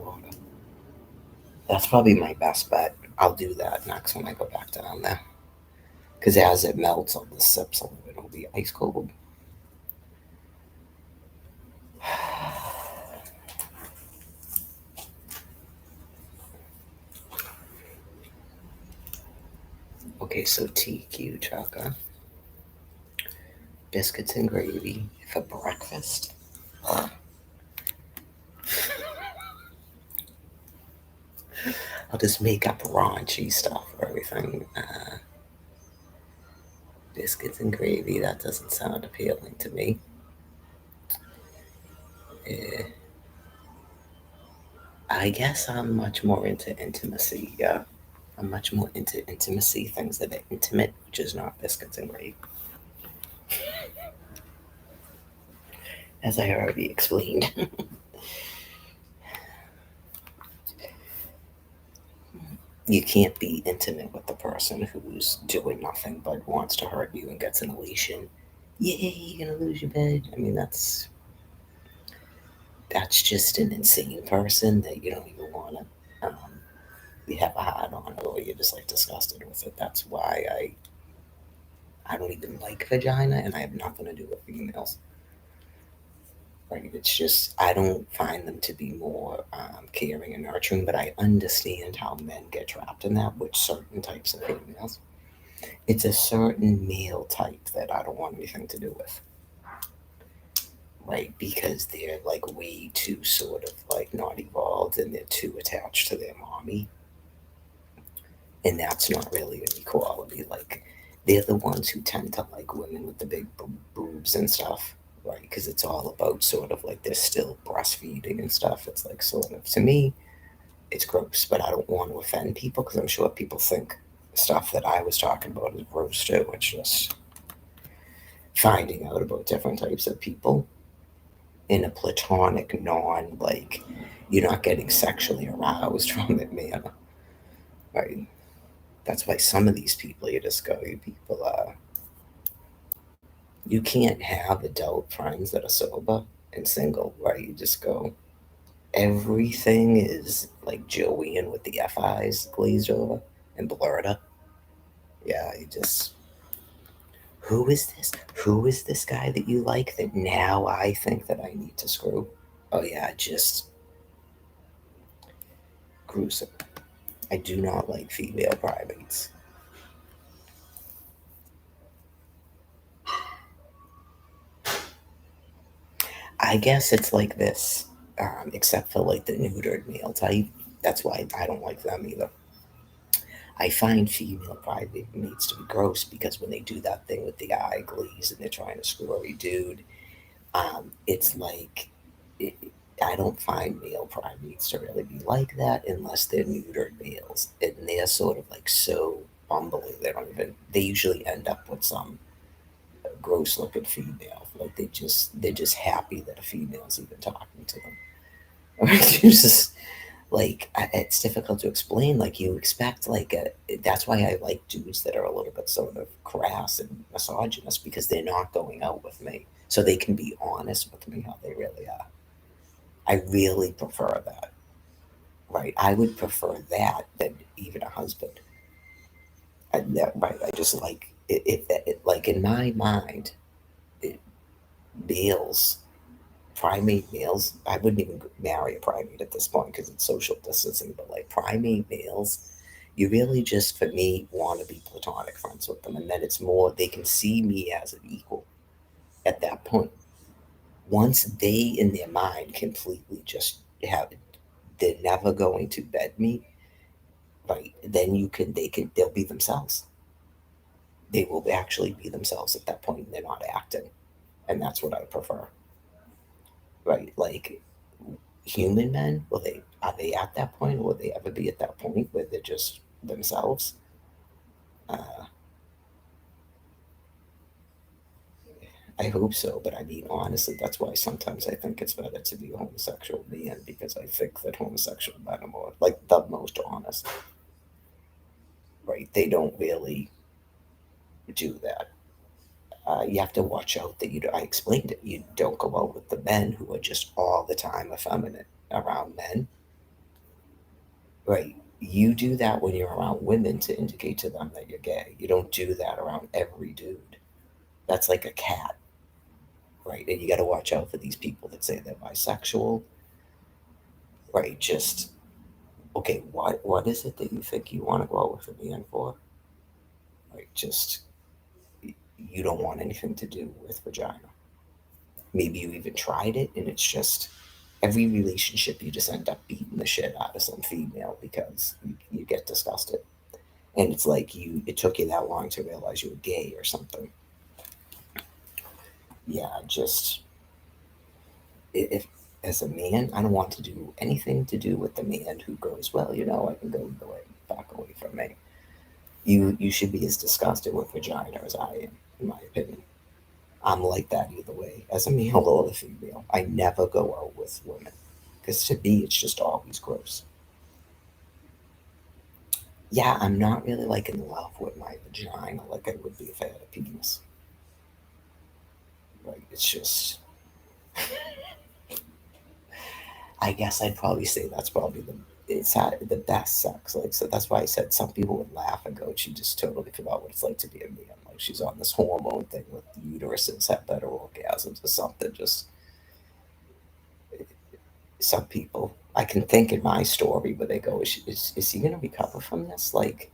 That's probably my best bet. I'll do that next when I go back down there. Because as it melts, all the sips of it will be ice cold. Okay, so TQ Chaka. Biscuits and gravy for breakfast. I'll just make up raunchy stuff for everything. Biscuits and gravy, that doesn't sound appealing to me. Eh, I guess I'm much more into intimacy. Yeah, I'm much more into intimacy, things that are intimate, which is not biscuits and gravy. As I already explained. You can't be intimate with the person who's doing nothing but wants to hurt you and gets an elation. Yay, you're gonna lose your bed. I mean, that's just an insane person that you don't even want to you have a hard on it or you're just like disgusted with it. That's why I don't even like vagina and I have nothing to do with females. Right? It's just I don't find them to be more caring and nurturing, but I understand how men get trapped in that with certain types of females. It's a certain male type that I don't want anything to do with. Right? Because they're like way too sort of like not evolved and they're too attached to their mommy. And that's not really an equality. Like, they're the ones who tend to like women with the big boobs and stuff. Right? Because it's all about sort of like they're still breastfeeding and stuff. It's like sort of, to me, it's gross, but I don't want to offend people because I'm sure people think stuff that I was talking about is gross too. It's just finding out about different types of people in a platonic, non like you're not getting sexually aroused from it manner. Right? That's why some of these people you just go, you people you can't have adult friends that are sober and single, right? You just go everything is like Joanne with the F eyes glazed over and blurred up. Yeah, you just who is this? Who is this guy that you like that now I think that I need to screw? Oh yeah, just gruesome. I do not like female primates. I guess it's like this, except for like the neutered male type. That's why I don't like them either. I find female private mates to be gross because when they do that thing with the eye glaze and they're trying to screw every dude, it's like it, I don't find male primates to really be like that unless they're neutered males, and they're sort of like so bumbling they don't even. They usually end up with some gross looking female. Like they're just happy that a female's even talking to them. Or it's just like it's difficult to explain. Like you expect like that's why I like dudes that are a little bit sort of crass and misogynist because they're not going out with me, so they can be honest with me how they really are. I really prefer that. Right, I would prefer that than even a husband. Right, I just like if that like in my mind, it, males primate males, I wouldn't even marry a primate at this point because it's social distancing, but like primate males, you really just, for me, want to be platonic friends with them. And then it's more, they can see me as an equal at that point. Once they, in their mind, completely just have, they're never going to bed me, right? Then they'll be themselves. They will actually be themselves at that point. They're not acting. And that's what I prefer, right? Like, human men, are they at that point, or will they ever be at that point where they're just themselves? Uh, I hope so, but I mean, honestly, that's why sometimes I think it's better to be a homosexual man because I think that homosexual men are more like the most honest, right? They don't really do that. You have to watch out that you. I explained it. You don't go out with the men who are just all the time effeminate around men, right? You do that when you're around women to indicate to them that you're gay. You don't do that around every dude. That's like a cat, right? And you got to watch out for these people that say they're bisexual, right? Just okay. What is it that you think you want to go out with a man for? Right? Just you don't want anything to do with vagina. Maybe you even tried it, and it's just every relationship you just end up beating the shit out of some female because you get disgusted, and it's like it took you that long to realize you were gay or something. Yeah, just if as a man, I don't want to do anything to do with the man who goes, well, I can go either way, back away from me. You should be as disgusted with vagina as I am, in my opinion. I'm like that either way, as a male or a female. I never go out with women because to me, it's just always gross. Yeah, I'm not really like in love with my vagina like I would be if I had a penis. Right? It's just I guess I'd probably say that's probably the best sex. Like so, that's why I said some people would laugh and go, "She just totally forgot what it's like to be a man. Like she's on this hormone thing with uteruses have better orgasms or something." Just some people, I can think in my story where they go, "Is he gonna recover from this?" Like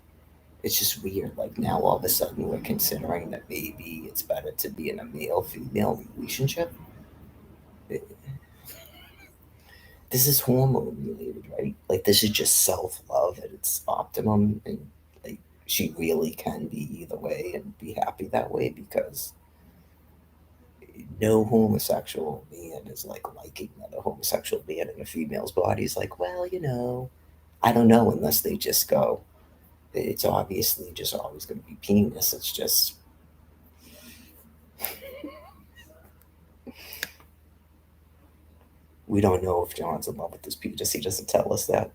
it's just weird. Like now all of a sudden we're considering that maybe it's better to be in a male female relationship. This is hormone related, right? Like this is just self love at its optimum, and like she really can be either way and be happy that way because no homosexual man is like liking that a homosexual man in a female's body is like, well, I don't know unless they just go. It's obviously just always going to be penis. It's just we don't know if John's in love with this penis. He doesn't tell us that.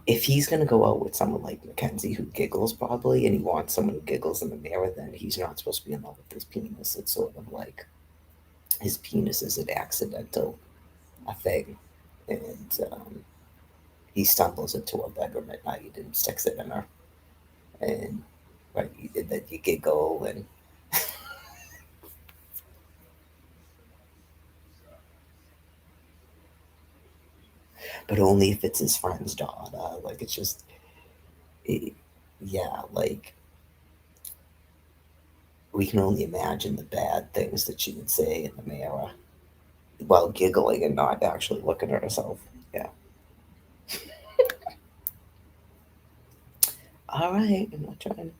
If he's gonna go out with someone like Mackenzie who giggles probably, and he wants someone who giggles in the mirror, then he's not supposed to be in love with his penis. It's sort of like his penis is an accidental a thing, and he stumbles into a bedroom at night and sticks it in her, and right, then you giggle, and but only if it's his friend's daughter. Like it's it, yeah, like We can only imagine the bad things that she would say in the mirror while giggling and not actually looking at herself. Yeah. All right. I'm not trying.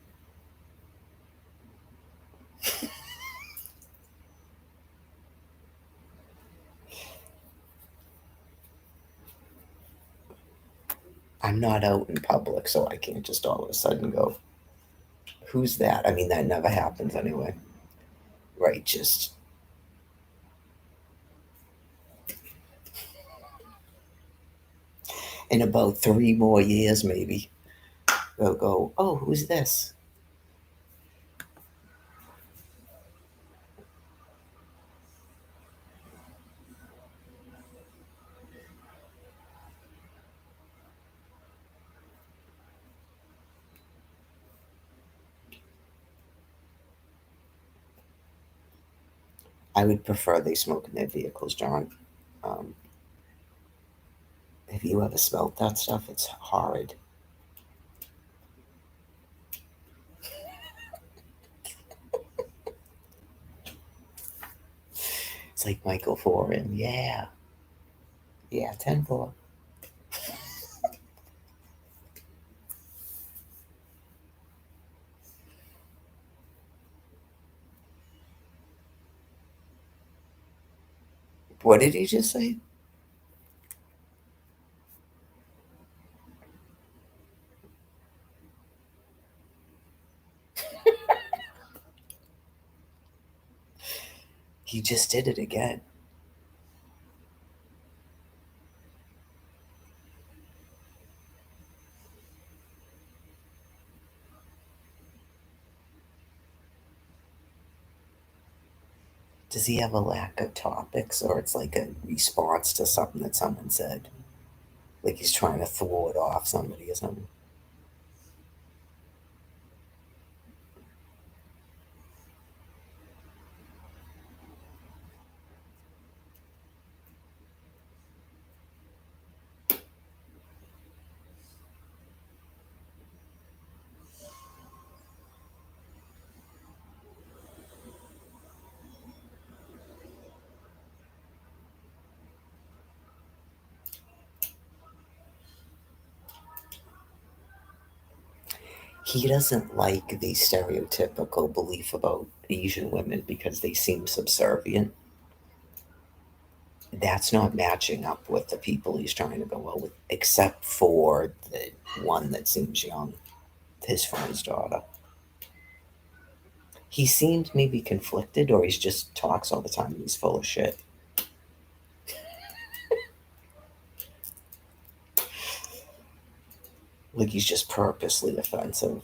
I'm not out in public, so I can't just all of a sudden go, "Who's that?" I mean, that never happens anyway. Right? Just in about 3 more years, maybe they'll go, "Oh, who's this?" I would prefer they smoke in their vehicles, John. Um, have you ever smelled that stuff? It's horrid. It's like Michael Foran. Yeah. Yeah, 10-4. What did he just say? He just did it again. Does he have a lack of topics, or it's like a response to something that someone said? Like he's trying to thwart off somebody or something? He doesn't like the stereotypical belief about Asian women because they seem subservient. That's not matching up with the people he's trying to go well with, except for the one that seems young, his friend's daughter. He seems maybe conflicted, or he's just talks all the time and he's full of shit. Like he's just purposely offensive.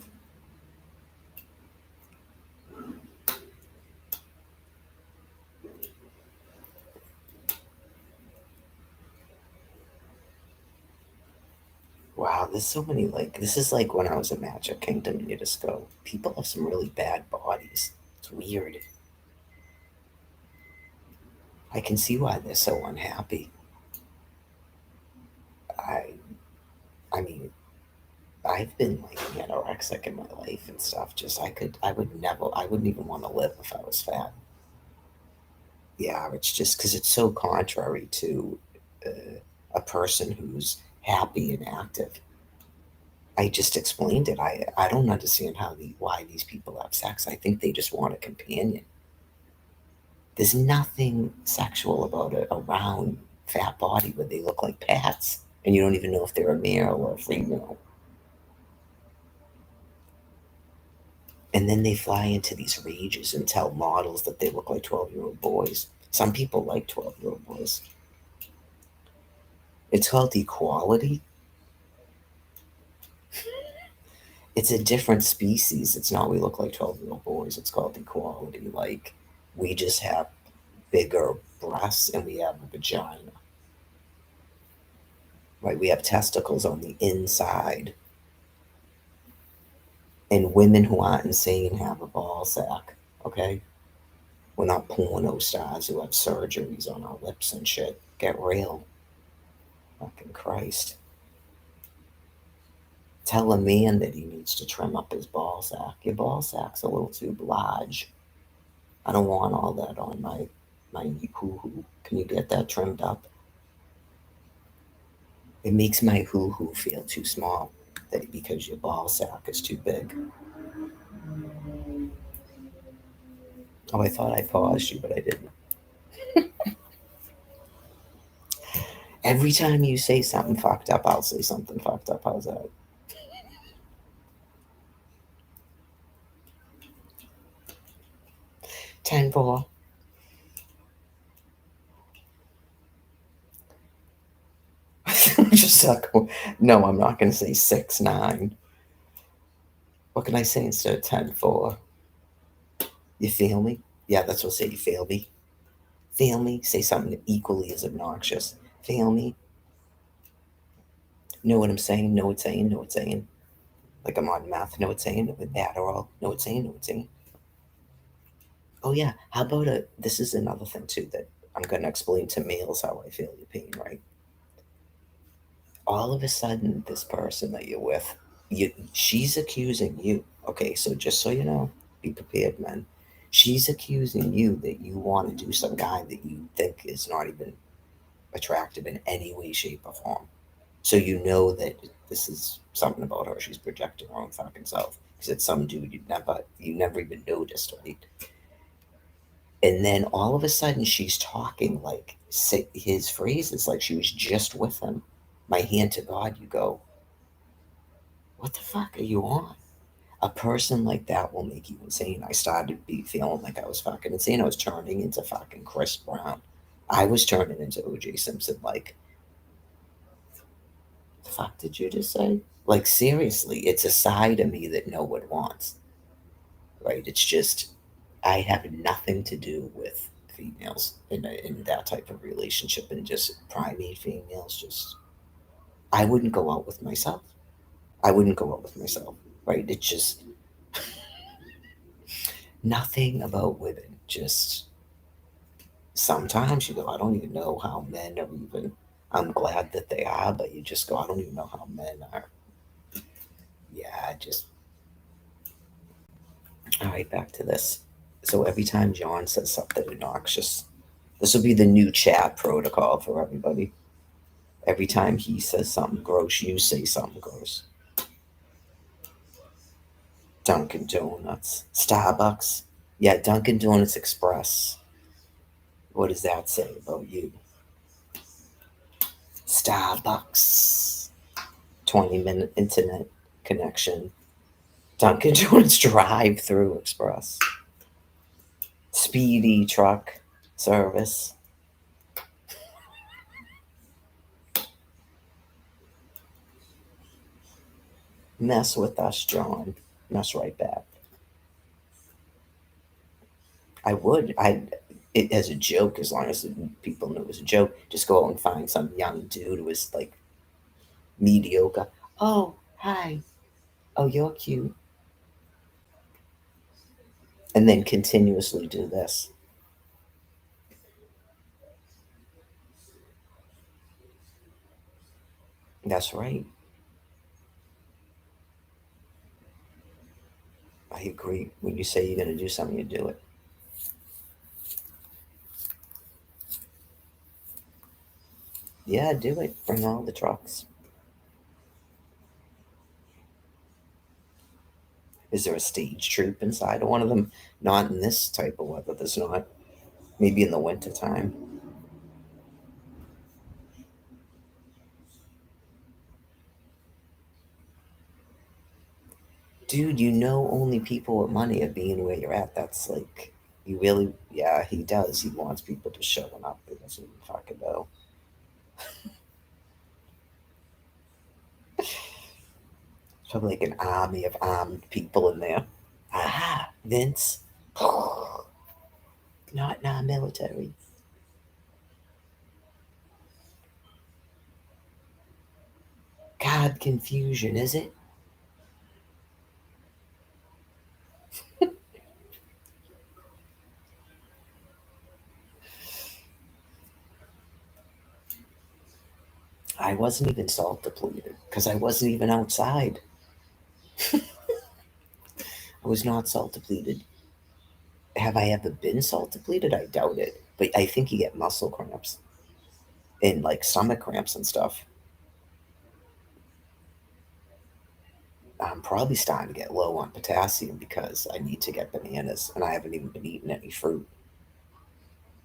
Wow, there's so many, like, this is like when I was at Magic Kingdom and you just go, people have some really bad bodies. It's weird. I can see why they're so unhappy. I I mean, I've been like anorexic in my life and stuff. Just I wouldn't even want to live if I was fat. Yeah, it's just because it's so contrary to a person who's happy and active. I just explained it. I don't understand why these people have sex. I think they just want a companion. There's nothing sexual about a round, fat body where they look like pats, and you don't even know if they're a male or a female. And then they fly into these rages and tell models that they look like 12-year-old boys. Some people like 12-year-old boys. It's called equality. It's a different species. It's not we look like 12-year-old boys. It's called equality. Like we just have bigger breasts and we have a vagina. Right? We have testicles on the inside. And women who aren't insane have a ball sack. Okay? We're not porno stars who have surgeries on our lips and shit. Get real. Fucking Christ. Tell a man that he needs to trim up his ball sack. Your ball sack's a little too large. I don't want all that on my hoo hoo. Can you get that trimmed up? It makes my hoo hoo feel too small because your ball sack is too big. Oh, I thought I paused you, but I didn't. Every time you say something fucked up, I'll say something fucked up. How's that? 10-4. Just suck. No, I'm not going to say 6-9. What can I say instead of 10-4? You feel me? Yeah, that's what I say. You feel me? Feel me? Say something equally as obnoxious. Feel me? Know what I'm saying? Know what's saying? Know what's saying? Like I'm on math. Know what's saying? With Adderall. Know what's saying? Know what's saying? Oh yeah. How about a? This is another thing too that I'm gonna explain to males how I feel your pain. Right. All of a sudden, this person that you're with, she's accusing you. Okay, so just so you know, be prepared, man. She's accusing you that you want to do some guy that you think is not even attractive in any way, shape, or form. So you know that this is something about her. She's projecting her own fucking self because it's some dude you never even noticed, right? And then all of a sudden she's talking like his phrases like she was just with him. My hand to God, you go, what the fuck are you on? A person like that will make you insane. I started be feeling like I was fucking insane. I was turning into fucking Chris Brown. I was turning into OJ Simpson. Like, the fuck did you just say? Like, seriously, it's a side of me that no one wants, right? It's just, I have nothing to do with females in that type of relationship and just primate females. Just, I wouldn't go out with myself. I wouldn't go out with myself, right? It's just nothing about women. Just sometimes you go, I don't even know how men are even. I'm glad that they are, but you just go, I don't even know how men are. Yeah, I just. All right, back to this. So every time John says something obnoxious, this will be the new chat protocol for everybody. Every time he says something gross, you say something gross. Dunkin' Donuts, Starbucks. Yeah, Dunkin' Donuts Express. What does that say about you? Starbucks. 20-minute internet connection. Dunkin' Donuts drive through express. Speedy truck service. Mess with us, John. Mess right back. I would. It as a joke, as long as people knew it was a joke. Just go out and find some young dude who was like mediocre. Oh, hi. Oh, you're cute. And then continuously do this. That's right. I agree. When you say you're going to do something, you do it. Yeah, do it. Bring all the trucks. Is there a stage troop inside of one of them? Not in this type of weather. There's not. Maybe in the winter time. Dude, you know only people with money are being where you're at. That's like, you really, yeah, he does. He wants people to show up. He doesn't even fucking know. It's probably like an army of armed people in there. Aha, Vince. Not in our military. God, confusion, is it? I wasn't even salt depleted because I wasn't even outside. I was not salt depleted. have I ever been salt depleted? I doubt it. But I think you get muscle cramps and like stomach cramps and stuff. I'm probably starting to get low on potassium because I need to get bananas and I haven't even been eating any fruit.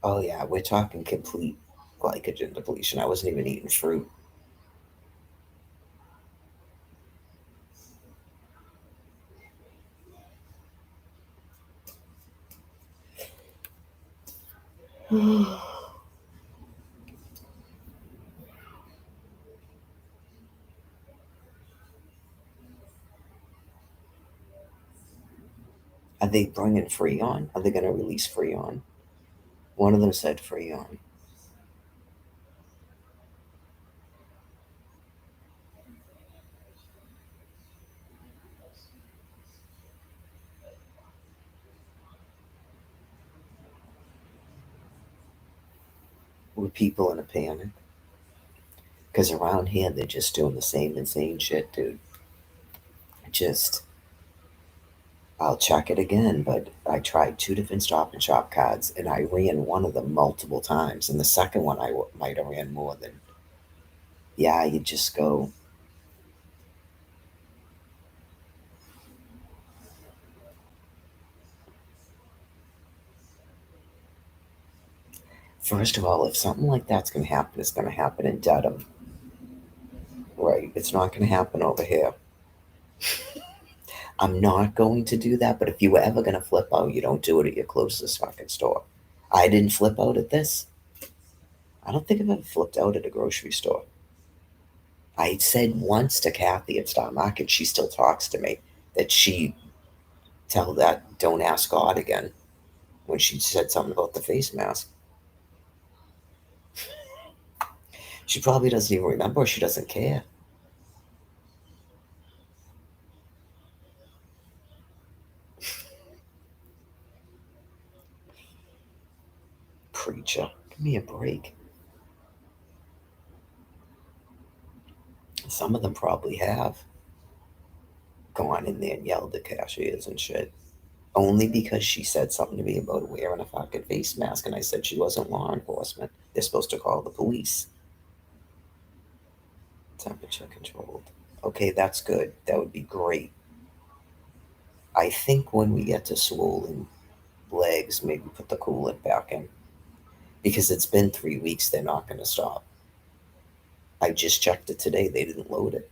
Oh, yeah, we're talking complete glycogen depletion. I wasn't even eating fruit. Are they bringing Freon? Are they going to release Freon? One of them said Freon. Were people in a panic? Because around here, they're just doing the same insane shit, dude. Just, I'll check it again, but I tried two different Stop and Shop cards, and I ran one of them multiple times, and the second one might have ran more than. Yeah, you just go. First of all, if something like that's going to happen, it's going to happen in Dedham, right? It's not going to happen over here. I'm not going to do that, but if you were ever going to flip out, you don't do it at your closest fucking store. I didn't flip out at this. I don't think I've ever flipped out at a grocery store. I said once to Kathy at Star Market, she still talks to me, that she tell that don't ask God again when she said something about the face mask. She probably doesn't even remember, or she doesn't care. Preacher, give me a break. Some of them probably have gone in there and yelled at cashiers and shit. Only because she said something to me about wearing a fucking face mask, and I said she wasn't law enforcement. They're supposed to call the police. Temperature controlled. Okay, that's good. That would be great. I think when we get to swollen legs, maybe put the coolant back in. Because it's been 3 weeks, they're not going to stop. I just checked it today. They didn't load it.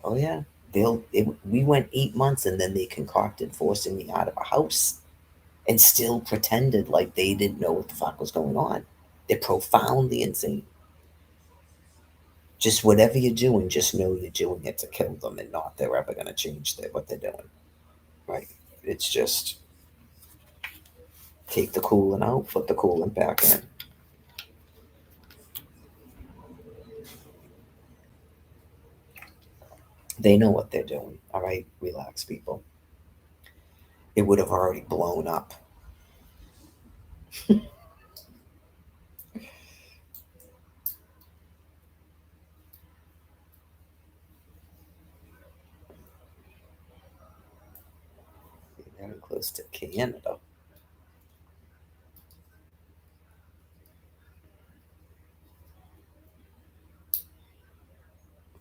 Oh, yeah. We went 8 months and then they concocted forcing me out of a house and still pretended like they didn't know what the fuck was going on. They're profoundly insane. Just whatever you're doing, just know you're doing it to kill them and not they're ever going to change what they're doing. Right? It's just take the coolant out, put the coolant back in. They know what they're doing. All right? Relax, people. It would have already blown up. Very close to Canada.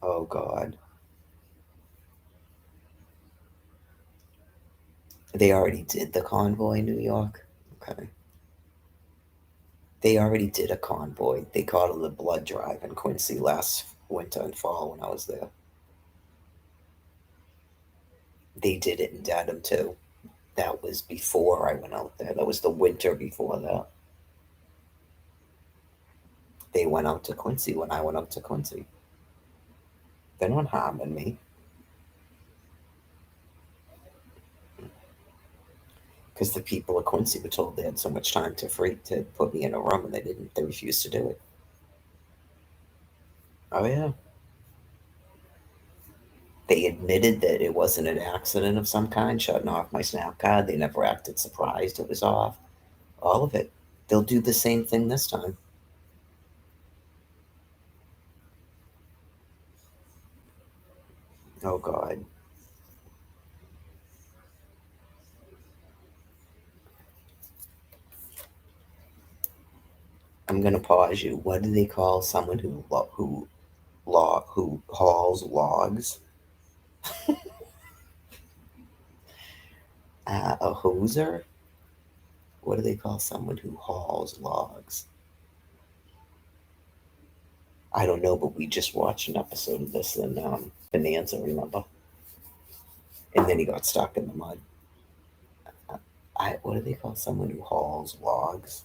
Oh, God. They already did the convoy in New York. Okay. They already did a convoy. They called it the blood drive in Quincy last winter and fall when I was there. They did it in Dedham too. That was before I went out there. That was the winter before that. They went out to Quincy when I went out to Quincy. They're not harming me because the people of Quincy were told they had so much time to put me in a room and they didn't. They refused to do it. Oh, yeah. They admitted that it wasn't an accident of some kind, shutting off my snap card. They never acted surprised it was off. All of it. They'll do the same thing this time. Oh, God. I'm gonna pause you. What do they call someone who hauls logs? A hoser? What do they call someone who hauls logs? I don't know, but we just watched an episode of this in Bonanza, remember? And then he got stuck in the mud. What do they call someone who hauls logs?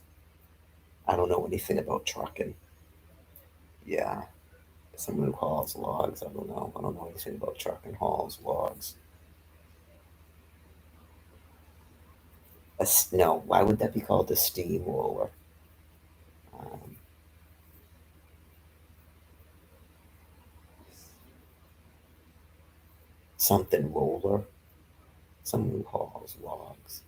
I don't know anything about trucking. Yeah, someone who hauls logs. I don't know. I don't know anything about trucking hauls logs. No, why would that be called a steamroller? Um, Something roller. Someone who hauls logs.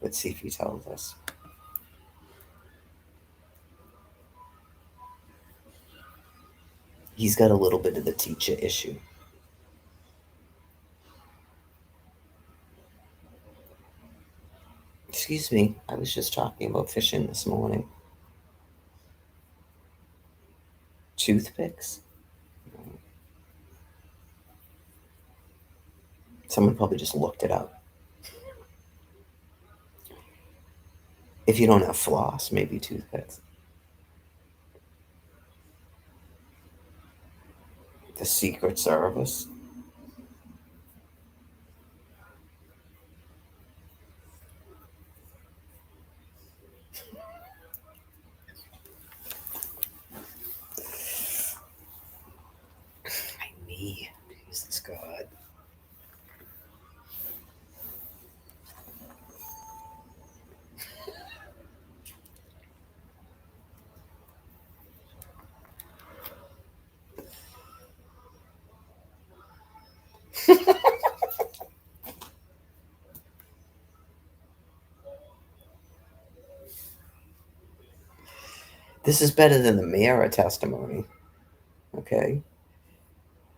Let's see if he tells us. He's got a little bit of the teacher issue. Excuse me, I was just talking about fishing this morning. Toothpicks? Someone probably just looked it up. If you don't have floss, maybe toothpicks. The Secret Service. My knee. Jesus God. This is better than the Mara testimony. Okay.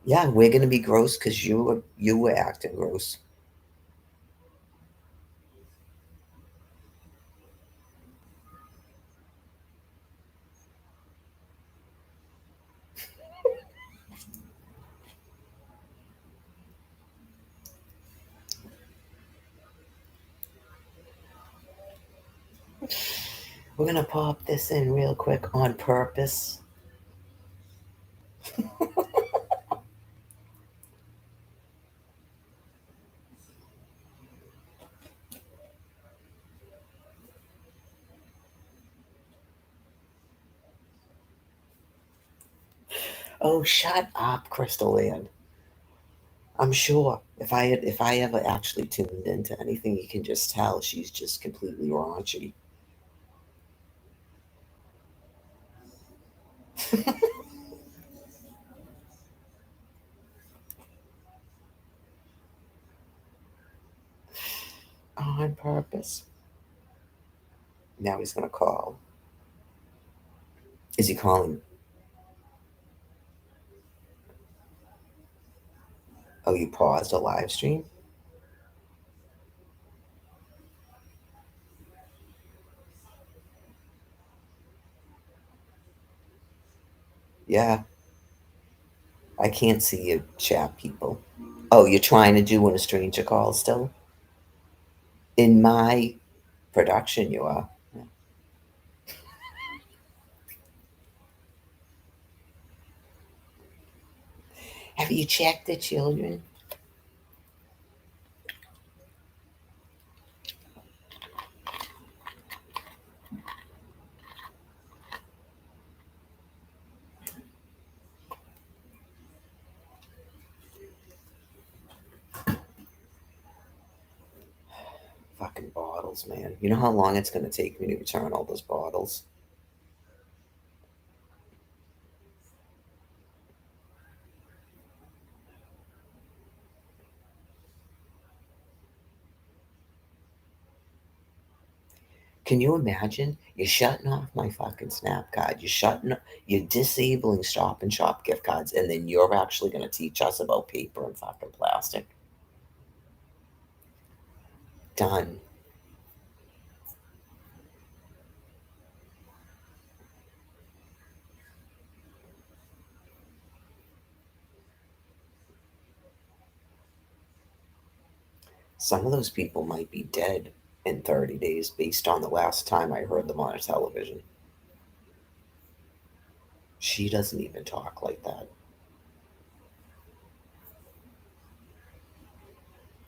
Yeah, we're gonna be gross because you were acting gross. We're gonna pop this in real quick on purpose. Oh, shut up, Crystal Ann. I'm sure if I ever actually tuned into anything, you can just tell she's just completely raunchy. On purpose. Now he's gonna call. Is he calling? Oh, you paused a live stream? Yeah, I can't see you chat people. Oh, you're trying to do when a stranger calls still? In my production, you are. Have you checked the children? Fucking bottles, man. You know how long it's going to take me to return all those bottles? Can you imagine? You're shutting off my fucking Snap card. You're disabling Stop and Shop gift cards, and then you're actually going to teach us about paper and fucking plastic. Done. Some of those people might be dead in 30 days based on the last time I heard them on a television. She doesn't even talk like that.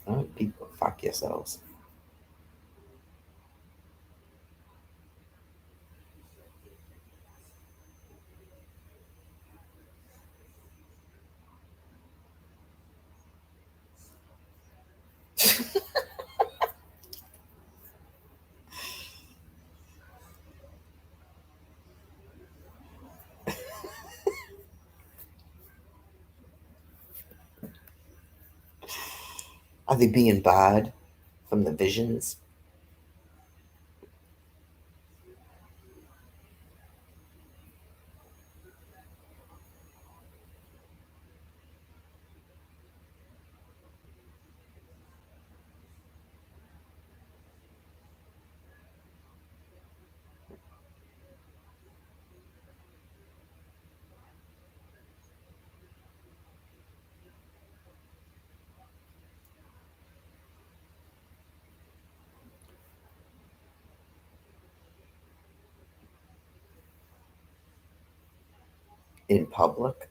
Oh, people, fuck yourselves. Are they being barred from the visions? In public?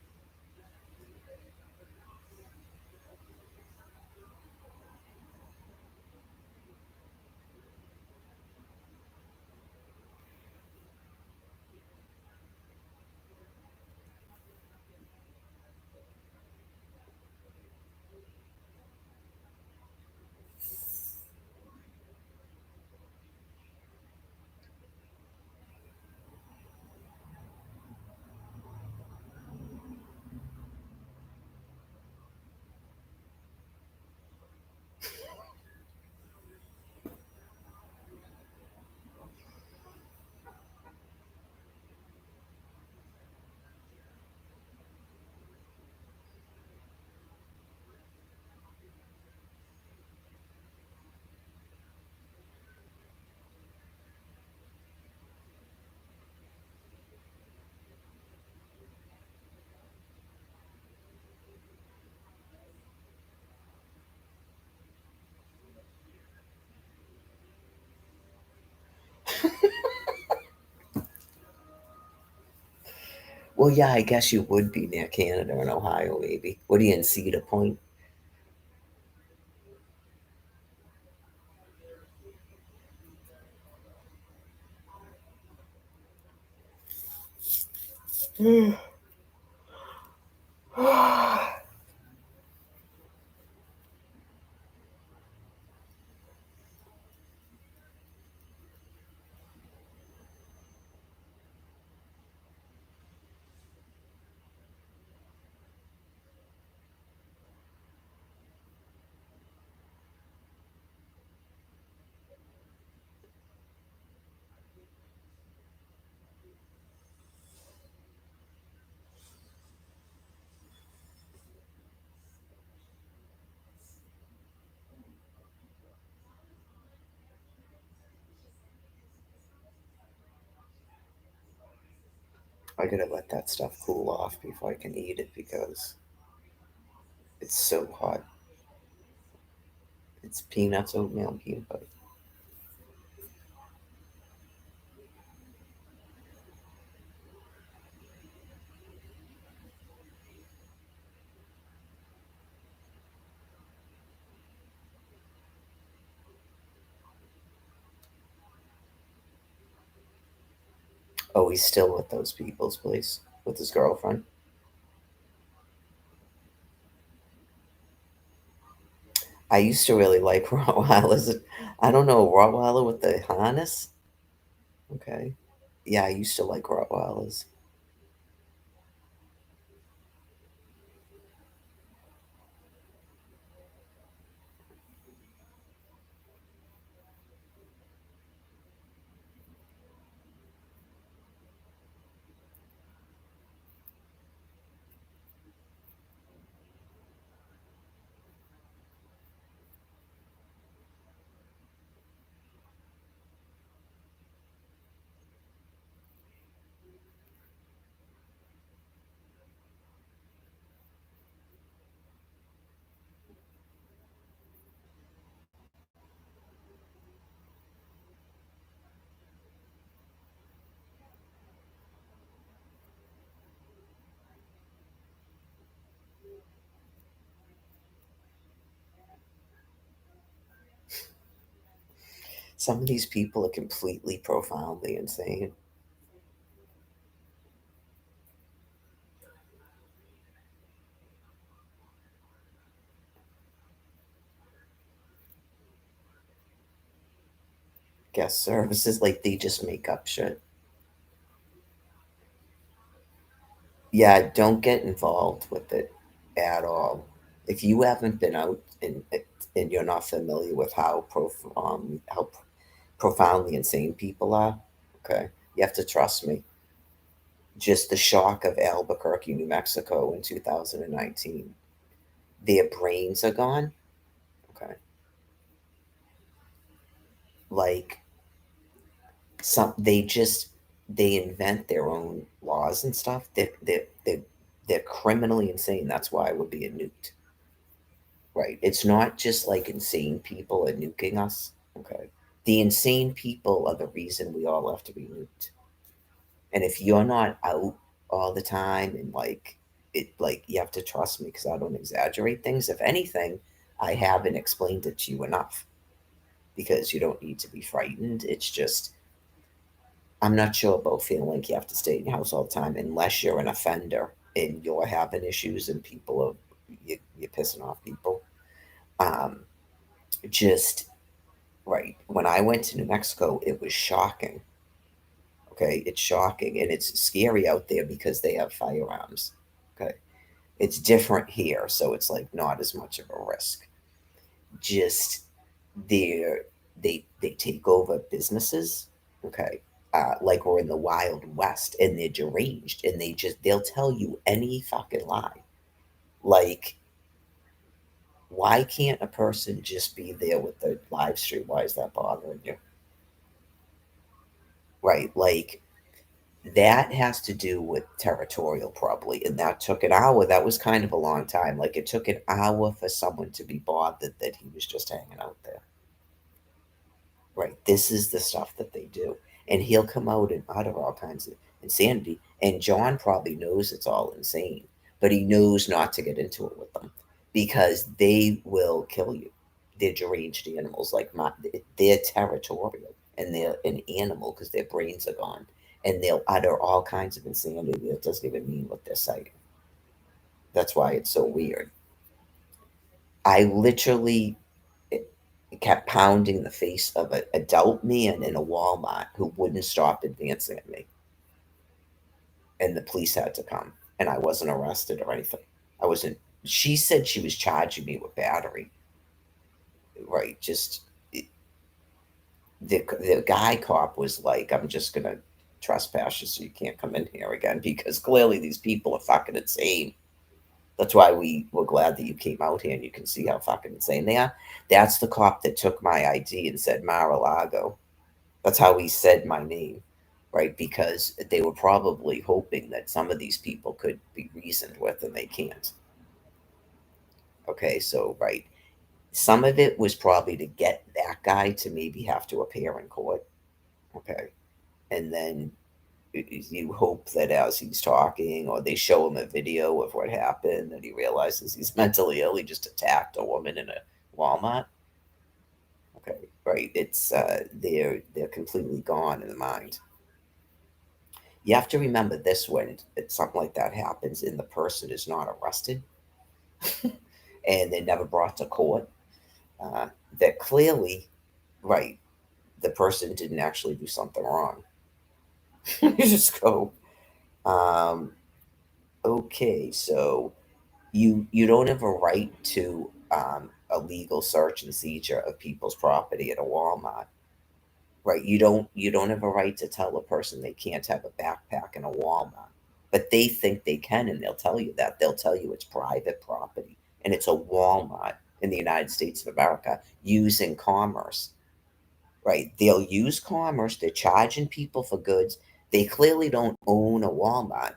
Well, yeah, I guess you would be near Canada and Ohio, maybe. What are you in Cedar Point? I gotta let that stuff cool off before I can eat it because it's so hot. It's peanuts, oatmeal, and peanut butter. Oh, he's still at those people's place with his girlfriend. I used to really like Rottweilers. I don't know, Rottweiler with the harness? Okay. Yeah, I used to like Rottweilers. Some of these people are completely profoundly insane. Guest services, like they just make up shit. Yeah, don't get involved with it at all. If you haven't been out and you're not familiar with how profoundly insane people are, okay, you have to trust me. Just the shock of Albuquerque, New Mexico in 2019. Their brains are gone. Okay, like they invent their own laws and stuff. They're criminally insane. That's why we're being nuked. Right. It's not just like insane people are nuking us. Okay. The insane people are the reason we all have to be nuked. And if you're not out all the time and like you have to trust me because I don't exaggerate things. If anything, I haven't explained it to you enough because you don't need to be frightened. It's just I'm not sure about feeling like you have to stay in your house all the time unless you're an offender and you're having issues and people you're pissing off people. Um, just right. When I went to New Mexico, it was shocking. Okay, it's shocking and it's scary out there because they have firearms. Okay, it's different here, so it's like not as much of a risk. Just they're they take over businesses. Okay, like we're in the Wild West, and they're deranged, and they'll tell you any fucking lie. Like, why can't a person just be there with the live stream? Why is that bothering you? Right, like that has to do with territorial, probably, and that took an hour. That was kind of a long time. Like it took an hour for someone to be bothered that he was just hanging out there. Right. This is the stuff that they do. And he'll come out and utter all kinds of insanity. And John probably knows it's all insane, but he knows not to get into it with them because they will kill you. They're deranged animals. They're territorial and they're an animal because their brains are gone. And they'll utter all kinds of insanity that doesn't even mean what they're saying. That's why it's so weird. I literally kept pounding the face of an adult man in a Walmart who wouldn't stop advancing at me. And the police had to come. And I wasn't arrested or anything. I wasn't. She said she was charging me with battery. Right. Just the guy cop was like, I'm just going to trespass you so you can't come in here again because clearly these people are fucking insane. That's why we were glad that you came out here and you can see how fucking insane they are. That's the cop that took my ID and said Mar-a-Lago. That's how he said my name, right? Because they were probably hoping that some of these people could be reasoned with and they can't. Okay, so, right. Some of it was probably to get that guy to maybe have to appear in court. Okay. And then you hope that as he's talking or they show him a video of what happened and he realizes he's mentally ill, he just attacked a woman in a Walmart. Okay, right. They're completely gone in the mind. You have to remember this when something like that happens and the person is not arrested and they're never brought to court. Uh, that clearly, right, the person didn't actually do something wrong. You just go, um, okay, so you don't have a right to a legal search and seizure of people's property at a Walmart. Right. You don't have a right to tell a person they can't have a backpack in a Walmart. But they think they can and they'll tell you that. They'll tell you it's private property and it's a Walmart in the United States of America using commerce. Right. They'll use commerce. They're charging people for goods. They clearly don't own a Walmart.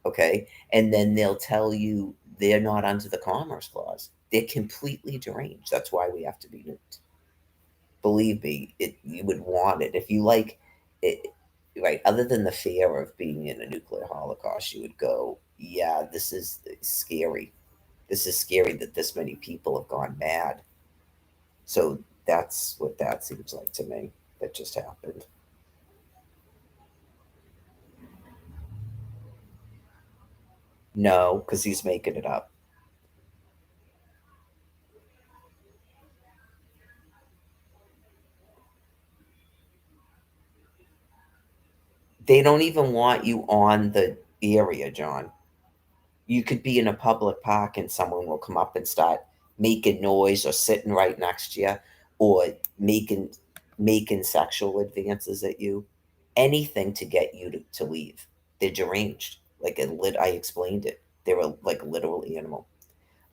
Okay. And then they'll tell you they're not under the commerce clause. They're completely deranged. That's why we have to be nuked. Believe me, you would want it if you like it. Right, other than the fear of being in a nuclear holocaust, you would go, yeah, this is scary. This is scary that this many people have gone mad. So That's what that seems like to me. That just happened. No, because he's making it up. They don't even want you on the area, John. You could be in a public park and someone will come up and start making noise or sitting right next to you or making sexual advances at you. Anything to get you to leave. They're deranged. Like a lit I explained it. They're like a literal animal.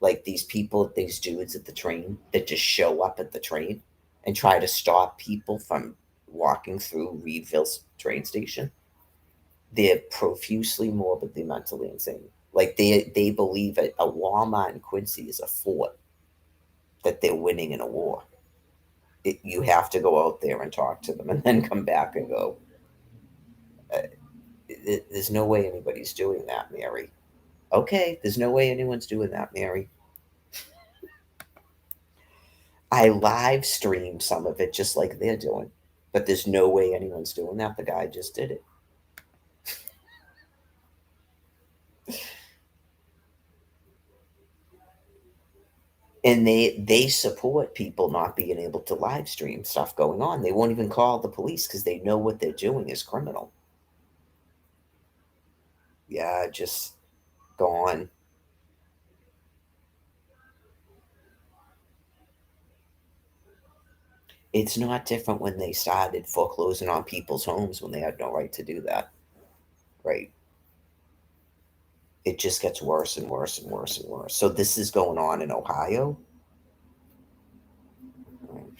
Like these people, these dudes at the train that just show up at the train and try to stop people from walking through Reedville's train station. They're profusely morbidly mentally insane. Like they believe a Walmart in Quincy is a fort that they're winning in a war. You have to go out there and talk to them and then come back and go, uh, there's no way anybody's doing that, Mary. Okay, there's no way anyone's doing that, Mary. I live streamed some of it just like they're doing, but there's no way anyone's doing that. The guy just did it. And they support people not being able to live stream stuff going on. They won't even call the police because they know what they're doing is criminal. Yeah, just gone. It's not different when they started foreclosing on people's homes when they had no right to do that. Right. It just gets worse and worse and worse and worse. So this is going on in Ohio. Right.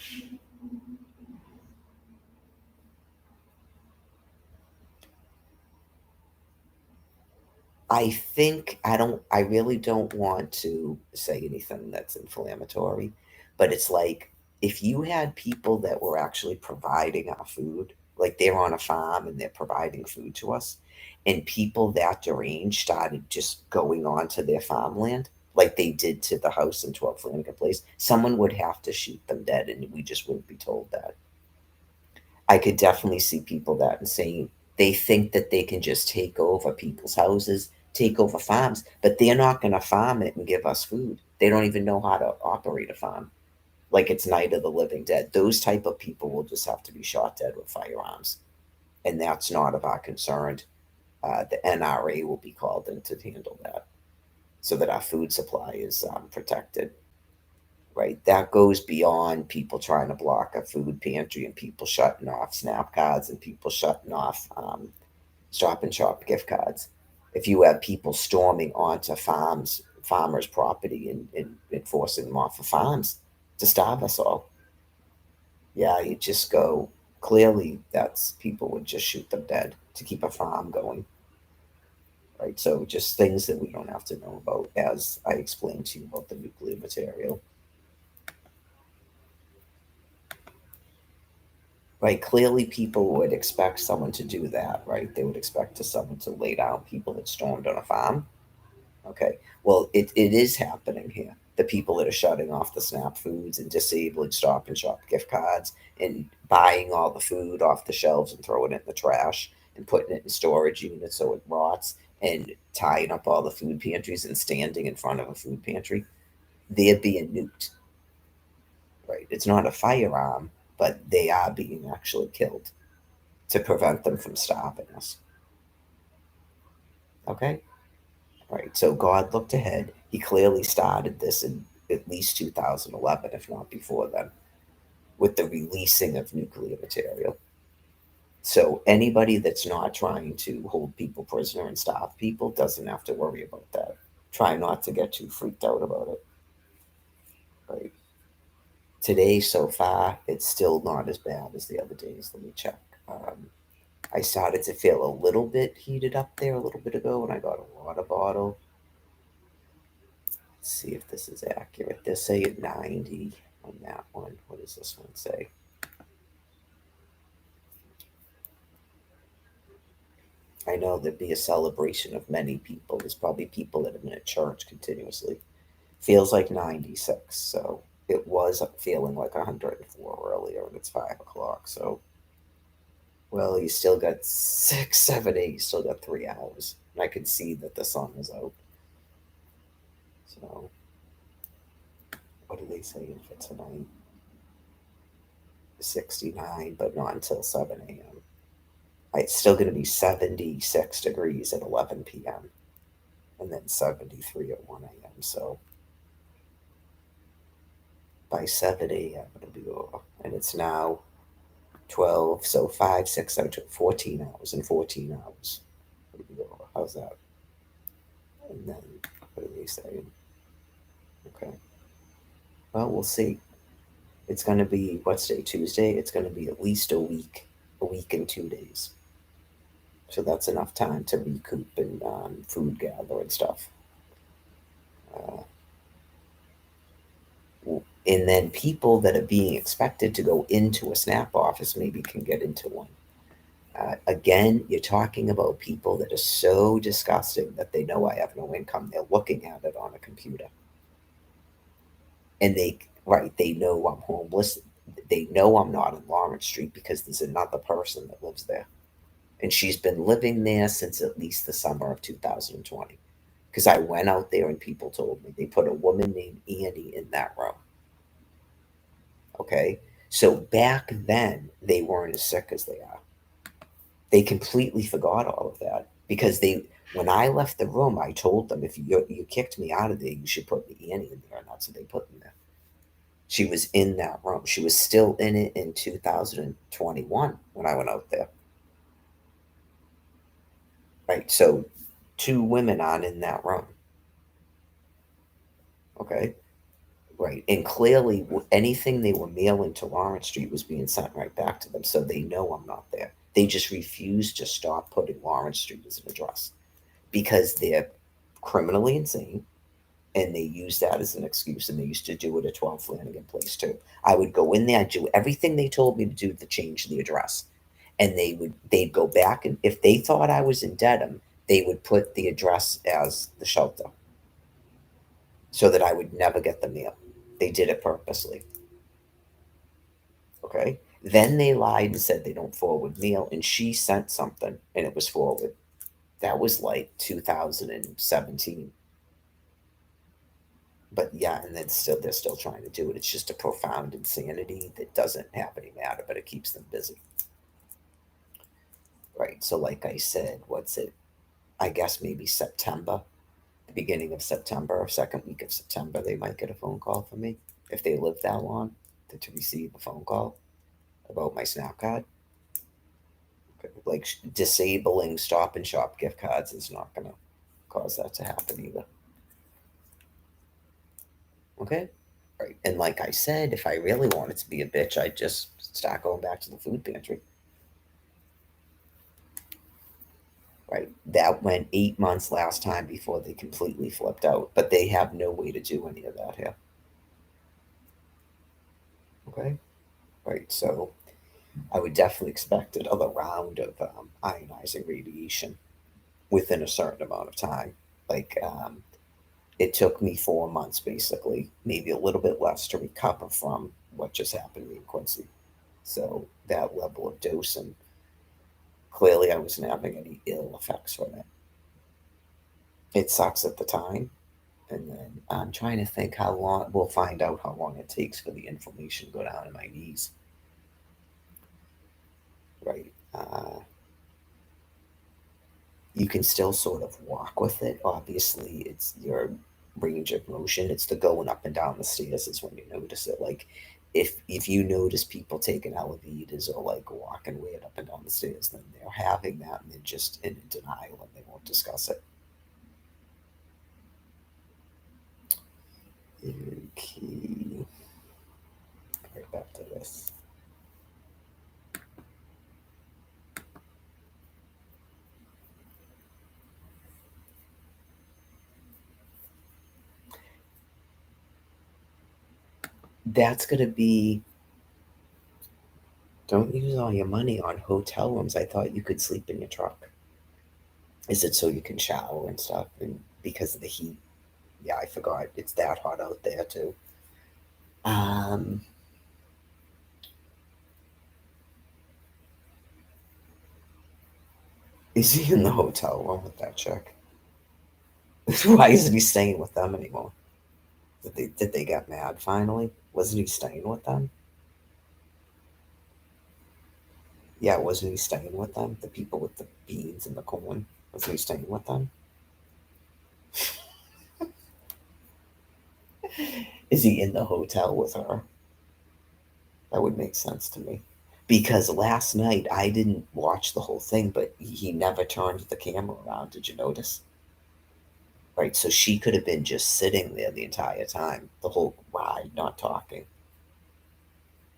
I really don't want to say anything that's inflammatory, but it's like if you had people that were actually providing our food, like they're on a farm and they're providing food to us, and people that deranged started just going on to their farmland, like they did to the house in 12 Flanagan Place, someone would have to shoot them dead, and we just wouldn't be told that. I could definitely see people that insane. They think that they can just take over people's houses, take over farms, but they're not going to farm it and give us food. They don't even know how to operate a farm. Like it's Night of the Living Dead. Those type of people will just have to be shot dead with firearms, and that's not of our concern. The NRA will be called in to handle that, so that our food supply is protected. Right, that goes beyond people trying to block a food pantry and people shutting off SNAP cards and people shutting off Stop and Shop gift cards. If you have people storming onto farmers' property and forcing them off of farms to starve us all, yeah, you just go, clearly that's people would just shoot them dead to keep a farm going. Right, so just things that we don't have to know about, as I explained to you about the nuclear material. Right, clearly people would expect someone to do that, right? They would expect someone to lay down people that stormed on a farm. Okay, well, it is happening here. The people that are shutting off the SNAP foods and disabling Stop and Shop gift cards and buying all the food off the shelves and throwing it in the trash and putting it in storage units so it rots and tying up all the food pantries and standing in front of a food pantry, they're being nuked, right? It's not a firearm, but they are being actually killed to prevent them from stopping us. Okay? Right. So God looked ahead. He clearly started this in at least 2011, if not before then, with the releasing of nuclear material. So anybody that's not trying to hold people prisoner and stop people doesn't have to worry about that. Try not to get too freaked out about it. Right. Today, so far, it's still not as bad as the other days. Let me check. I started to feel a little bit heated up there a little bit ago when I got a water bottle. Let's see if this is accurate. They say at 90 on that one. What does this one say? I know there'd be a celebration of many people. There's probably people that have been at church continuously. Feels like 96. So It was feeling like 104 earlier, and it's 5 o'clock. So, well, you still got 6, 7, 8. You still got 3 hours. And I could see that the sun was out. So, what are they saying for tonight? 69, but not until 7 a.m. It's still going to be 76 degrees at 11 p.m. and then 73 at 1 a.m. So by 7 a.m. it'll be over. And it's now 12, so 5, 6, 7, 14 hours. And 14 hours it'll be over. How's that? And then, what are they saying? Okay. Well, we'll see. It's going to be, what's day? Tuesday? It's going to be at least a week and 2 days. So that's enough time to recoup and food gather and stuff. Uh, and then people that are being expected to go into a SNAP office maybe can get into one. Again, you're talking about people that are so disgusting that they know I have no income. They're looking at it on a computer. And right, they know I'm homeless. They know I'm not in Lawrence Street because there's another person that lives there. And she's been living there since at least the summer of 2020. Because I went out there and people told me they put a woman named Annie in that room. Okay. So back then, they weren't as sick as they are. They completely forgot all of that because when I left the room, I told them, if you kicked me out of there, you should put the Annie in there. And that's what they put in there. She was in that room. She was still in it in 2021 when I went out there. Right. So two women on in that room. Okay. Right. And clearly, anything they were mailing to Lawrence Street was being sent right back to them. So they know I'm not there. They just refuse to stop putting Lawrence Street as an address because they're criminally insane and they use that as an excuse. And they used to do it at 12 Flanagan Place too. I would go in there, I'd do everything they told me to do to change the address. And they'd go back, and if they thought I was in Dedham, they would put the address as the shelter so that I would never get the mail. They did it purposely. Okay. Then they lied and said they don't forward mail, and she sent something and it was forwarded. That was like 2017. But yeah, and then still they're still trying to do it. It's just a profound insanity that doesn't have any matter, but it keeps them busy. Right. So like I said, what's it? I guess maybe September, the beginning of September, second week of September, they might get a phone call from me if they live that long to receive a phone call about my SNAP card. Like disabling Stop and Shop gift cards is not going to cause that to happen either. Okay. Right. And like I said, if I really wanted to be a bitch, I'd just start going back to the food pantry. Right. That went 8 months last time before they completely flipped out, but they have no way to do any of that here. Okay. Right. So I would definitely expect another round of ionizing radiation within a certain amount of time. Like, it took me 4 months, basically, maybe a little bit less, to recover from what just happened to me in Quincy. So that level of dosing, clearly, I wasn't having any ill effects from it. It sucks at the time, and then I'm trying to think how long. We'll find out how long it takes for the inflammation to go down in my knees. Right. You can still sort of walk with it. Obviously, it's your range of motion. It's the going up and down the stairs is when you notice it. Like if you notice people taking elevators or like walking weird up and down the stairs, then they're having that and they're just in denial and they won't discuss it. Okay, right back to this. That's gonna be. Don't use all your money on hotel rooms. I thought you could sleep in your truck. Is it so you can shower and stuff? And because of the heat? Yeah, I forgot. It's that hot out there too. Um, is he in the hotel room with that chick? Why isn't he staying with them anymore? Did they get mad finally? Wasn't he staying with them? Yeah, wasn't he staying with them? The people with the beans and the corn. Wasn't he staying with them? Is he in the hotel with her? That would make sense to me. Because last night I didn't watch the whole thing, but he never turned the camera around. Did you notice? Right, so she could have been just sitting there the entire time, the whole ride, not talking.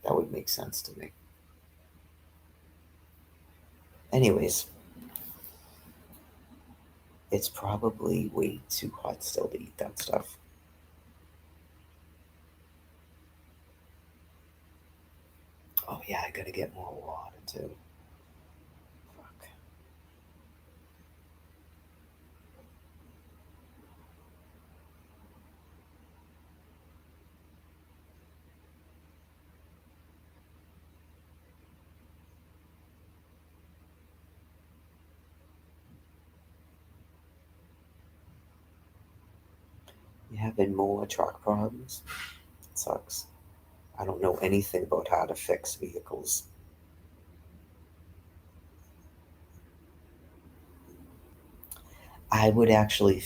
That would make sense to me. Anyways, it's probably way too hot still to eat that stuff. Oh yeah, I gotta get more water too. Fuck. You having more truck problems? It sucks. I don't know anything about how to fix vehicles. I would actually,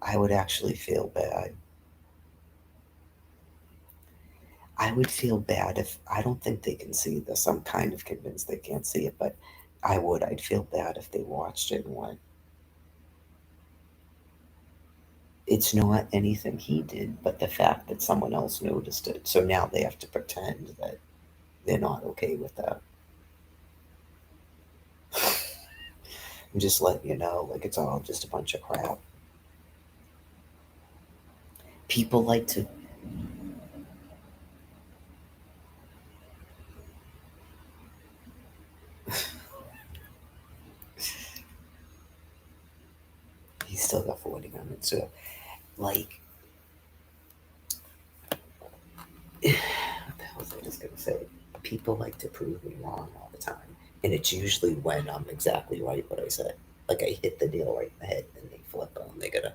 I would actually feel bad. I would feel bad if I don't think they can see this. I'm kind of convinced they can't see it, but I would. I'd feel bad if they watched it and went, it's not anything he did, but the fact that someone else noticed it. So now they have to pretend that they're not okay with that. I'm just letting you know, like it's all just a bunch of crap. People like to. He's still got 40 minutes. So, like, what the hell was I just gonna say? People like to prove me wrong all the time, and it's usually when I'm exactly right what I said. Like I hit the nail right in the head, and they flip on. They gotta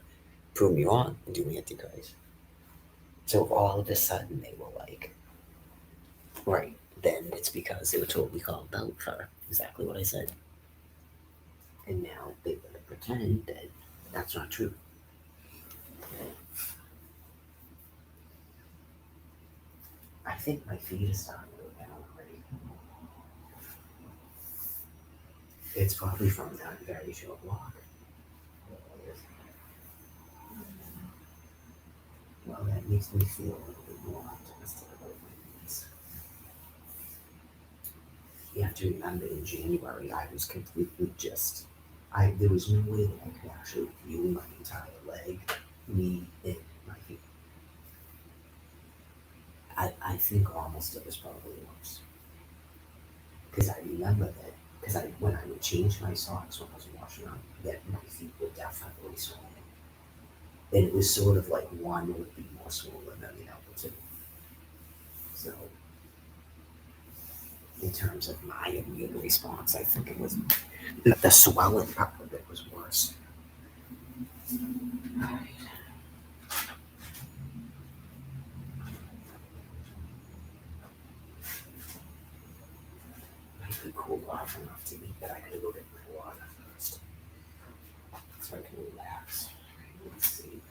prove me wrong and do me antichrist. So if all of a sudden they were like, right, then it's because they were totally called out for exactly what I said, and now they gotta pretend that that's not true. I think my feet are starting to go down already. It's probably from that very short walk. Well, that makes me feel a little bit more optimistic about my knees. You have to remember in January, I was completely just, there was no way that I could actually feel my entire leg, knee, and my feet. I think almost it was probably worse. Because I remember that, because when I would change my socks when I was washing up, that my feet were definitely swollen. And it was sort of like one would be more swollen than the other two. So in terms of my immune response, I think it was the swelling part of it was worse. I could cool off enough to eat, but I gotta go get my water first so I can relax. Let's see.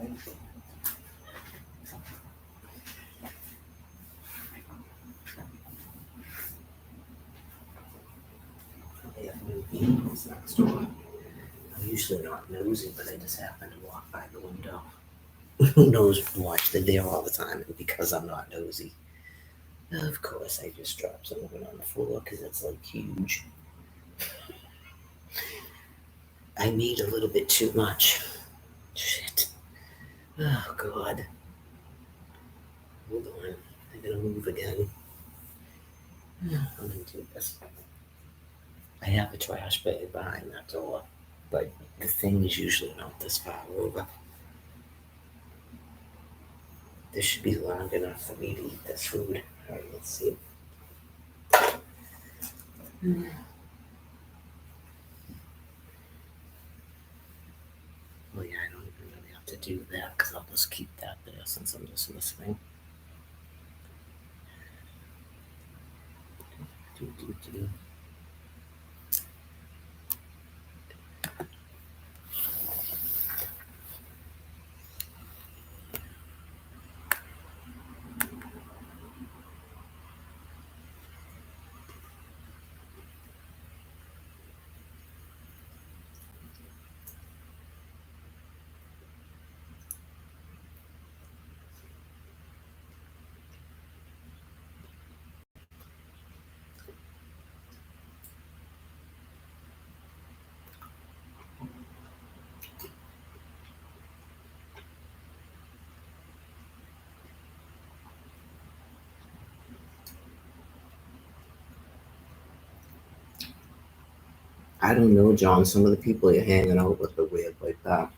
They have new vehicles next door. I'm usually not nosy, but I just happen to walk by the window. Who knows what? They're there all the time, and because I'm not nosy, of course I just drop some of it on the floor because it's like huge. I made a little bit too much. Shit. Oh god. Hold on. I'm gonna move again. I'm gonna do this. I have a trash bag behind that door, but the thing is usually not this far over. This should be long enough for me to eat this food. Alright, let's see. Oh yeah, I don't even really have to do that because I'll just keep that there since I'm just listening. Do. I don't know, John. Some of the people you're hanging out with are weird like that.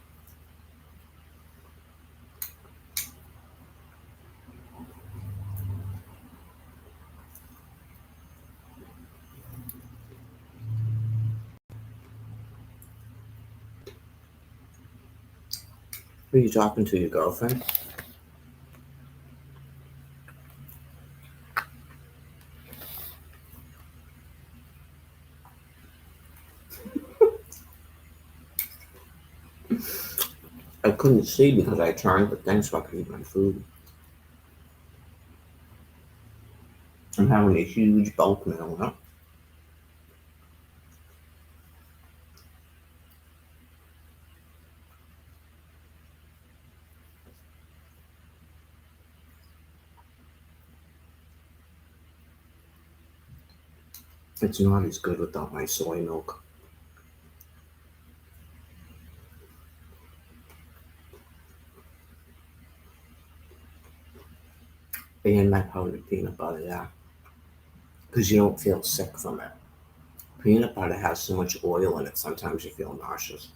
Who are you talking to? Your girlfriend? I couldn't see because I turned the thing so I could eat my food. I'm having a huge bulk meal now. It's not as good without my soy milk and my powdered peanut butter, yeah. Because you don't feel sick from it. Peanut butter has so much oil in it, sometimes you feel nauseous.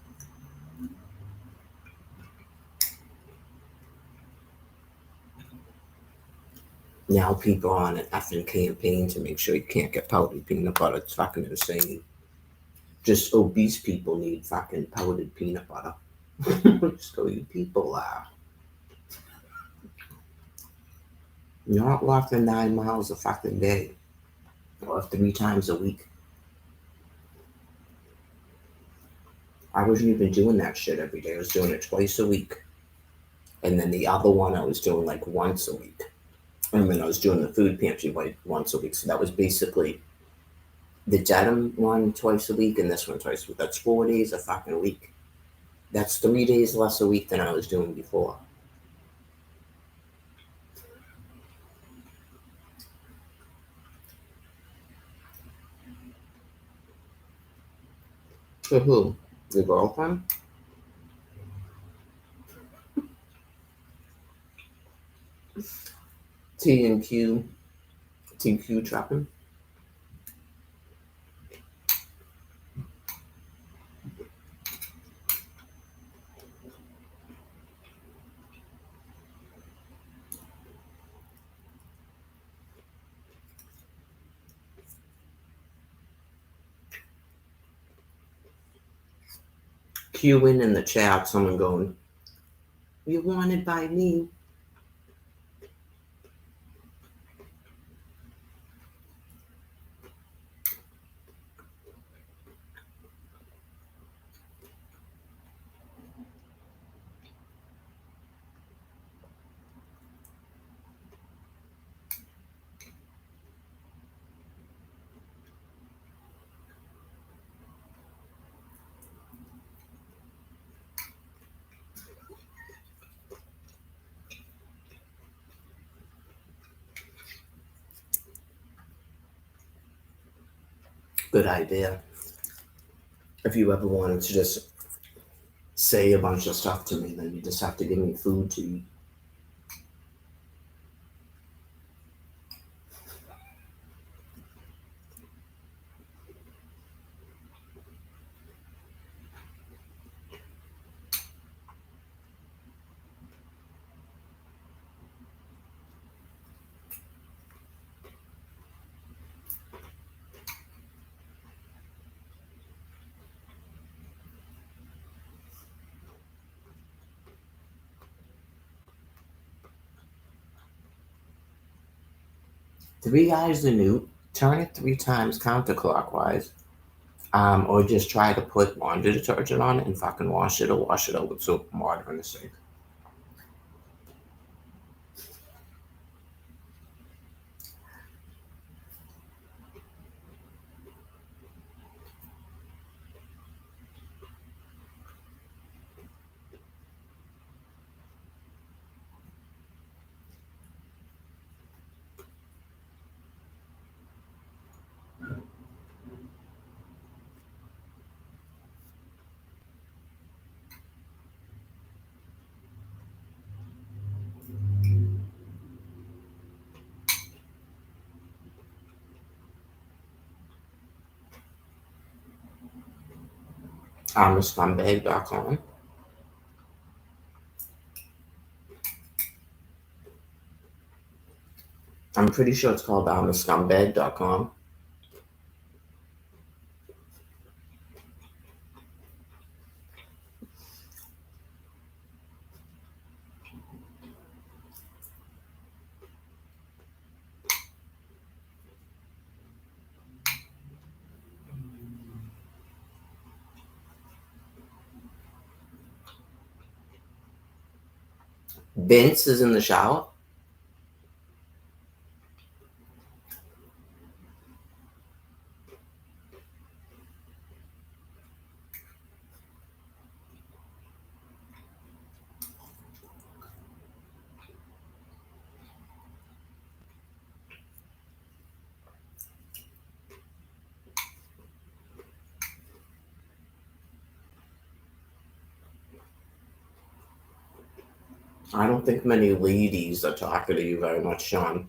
Now people are on an effing campaign to make sure you can't get powdered peanut butter. It's fucking insane. Just obese people need fucking powdered peanut butter. So you people are not walking 9 miles a fucking day or 3 times a week. I wasn't even doing that shit every day. I was doing it twice a week. And then the other one I was doing like once a week. And then I was doing the food pantry like once a week. So that was basically the denim one twice a week and this one twice a week. That's 4 days a fucking week. That's 3 days less a week than I was doing before. To who? Your girlfriend? T and Q, TQ trapping. Queuing in the chat, someone going, "You wanted by me." Good idea. If you ever wanted to just say a bunch of stuff to me, then you just have to give me food to eat. Three eyes the newt. Turn it 3 times counterclockwise. Or just try to put laundry detergent on it and fucking wash it, or wash it out with soap and water in the sink. I'm a scumbag.com. I'm pretty sure it's called I'm a scumbag.com. Vince is in the shower. I don't think many ladies are talking to you very much, Sean.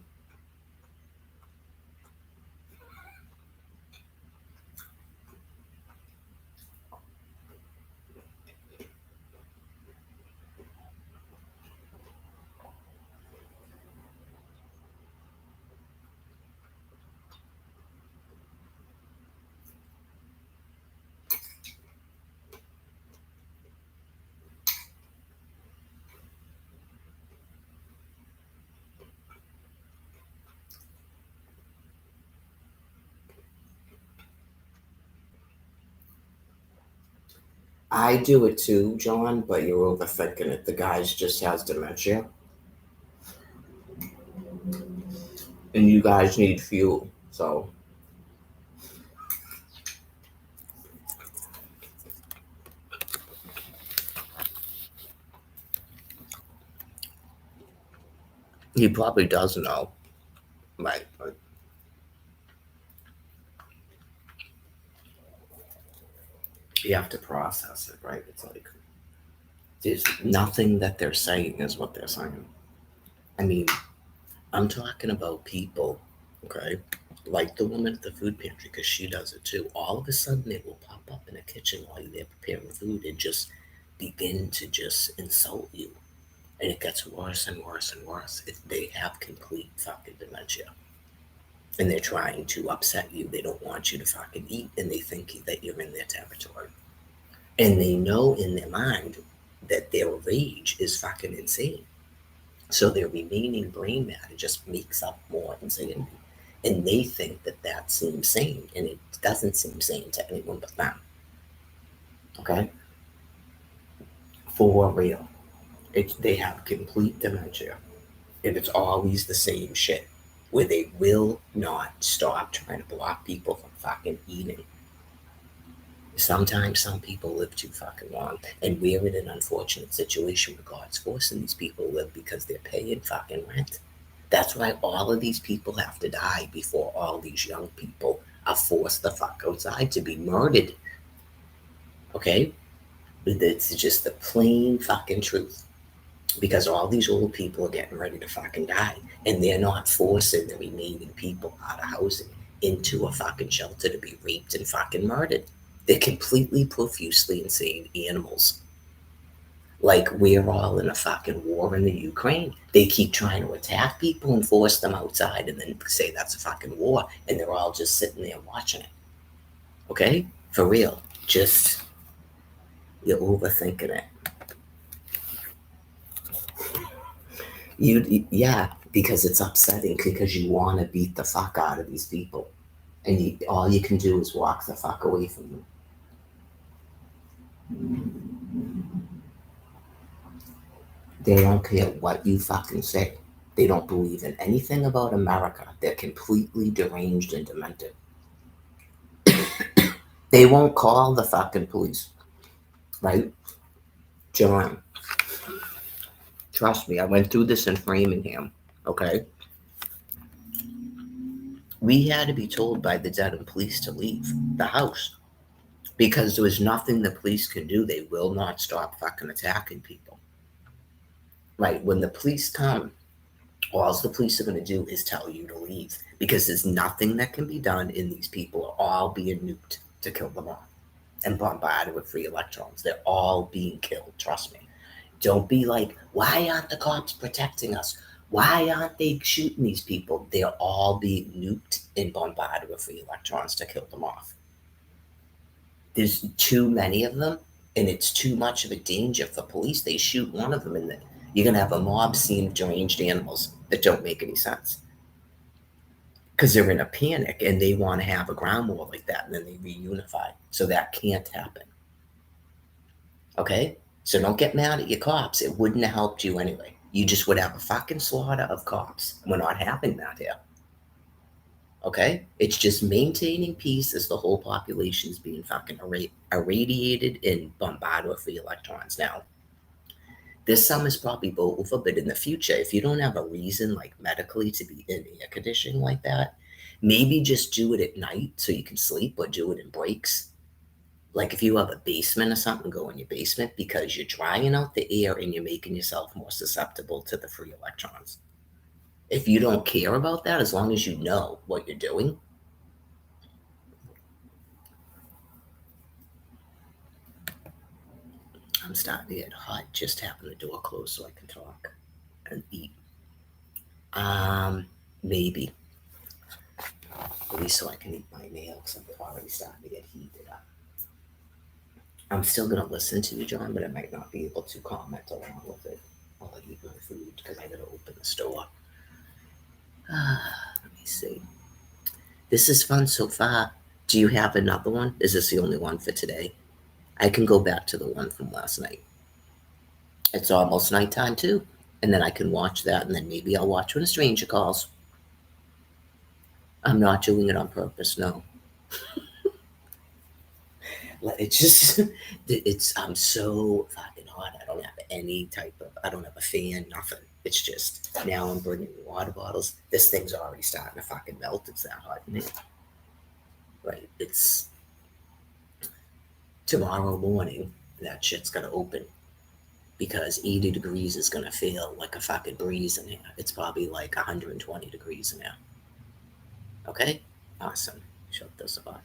I do it too, John, but you're overthinking it. The guy just has dementia, and you guys need fuel. So he probably does know, right? But you have to process it, right? It's like there's nothing that they're saying is what they're saying. I mean, I'm talking about people, okay? Like the woman at the food pantry, because she does it too. All of a sudden, they will pop up in the kitchen while you're there preparing food and just begin to just insult you. And it gets worse and worse and worse. They have complete fucking dementia. And they're trying to upset you. They don't want you to fucking eat, and they think that you're in their territory. And they know in their mind that their rage is fucking insane. So their remaining brain matter just makes up more insanity. And they think that that seems sane, and it doesn't seem sane to anyone but them. Okay? For real. They have complete dementia. And it's always the same shit. Where they will not stop trying to block people from fucking eating. Sometimes some people live too fucking long, and we're in an unfortunate situation where God's forcing these people to live because they're paying fucking rent. That's why all of these people have to die before all these young people are forced the fuck outside to be murdered. Okay? It's just the plain fucking truth. Because all these old people are getting ready to fucking die, and they're not forcing the remaining people out of housing into a fucking shelter to be raped and fucking murdered. They're completely profusely insane animals. Like we're all in a fucking war in the Ukraine. They keep trying to attack people and force them outside and then say that's a fucking war, and they're all just sitting there watching it. Okay? For real. Just you're overthinking it. Yeah, because it's upsetting because you want to beat the fuck out of these people, and all you can do is walk the fuck away from them. They don't care what you fucking say. They don't believe in anything about America. They're completely deranged and demented. They won't call the fucking police, right? John, trust me, I went through this in Framingham, okay? We had to be told by the Dedham police to leave the house because there was nothing the police can do. They will not stop fucking attacking people. Right? When the police come, all the police are going to do is tell you to leave because there's nothing that can be done, and these people are all being nuked to kill them all and bombarded with free electrons. They're all being killed. Trust me. Don't be like, why aren't the cops protecting us? Why aren't they shooting these people? They're all being nuked and bombarded with free electrons to kill them off. There's too many of them, and it's too much of a danger for police. They shoot one of them, and then you're going to have a mob scene of deranged animals that don't make any sense because they're in a panic and they want to have a ground war like that, and then they reunify. So that can't happen. Okay? So don't get mad at your cops. It wouldn't have helped you anyway. You just would have a fucking slaughter of cops. We're not having that here. Okay? It's just maintaining peace as the whole population is being fucking irradiated and bombarded with free electrons. Now, this summer's probably over, but in the future, if you don't have a reason, like medically, to be in air conditioning like that, maybe just do it at night so you can sleep, or do it in breaks. Like if you have a basement or something, go in your basement because you're drying out the air and you're making yourself more susceptible to the free electrons. If you don't care about that, as long as you know what you're doing, I'm starting to get hot just having the door closed so I can talk and eat. Maybe. At least so I can eat my nail because I'm already starting to get heated up. I'm still going to listen to you, John, but I might not be able to comment along with it while I eat my food because I got to open the store. Let me see. This is fun so far. Do you have another one? Is this the only one for today? I can go back to the one from last night. It's almost nighttime too. And then I can watch that, and then maybe I'll watch when a stranger calls. I'm not doing it on purpose, no. It's just, I'm so fucking hot. I don't have any type of, I don't have a fan, nothing. It's just, now I'm bringing water bottles. This thing's already starting to fucking melt. It's that hot in here. Right, it's tomorrow morning, that shit's gonna open because 80 degrees is gonna feel like a fucking breeze in here. It's probably like 120 degrees in here. Okay? Awesome. Shut this off.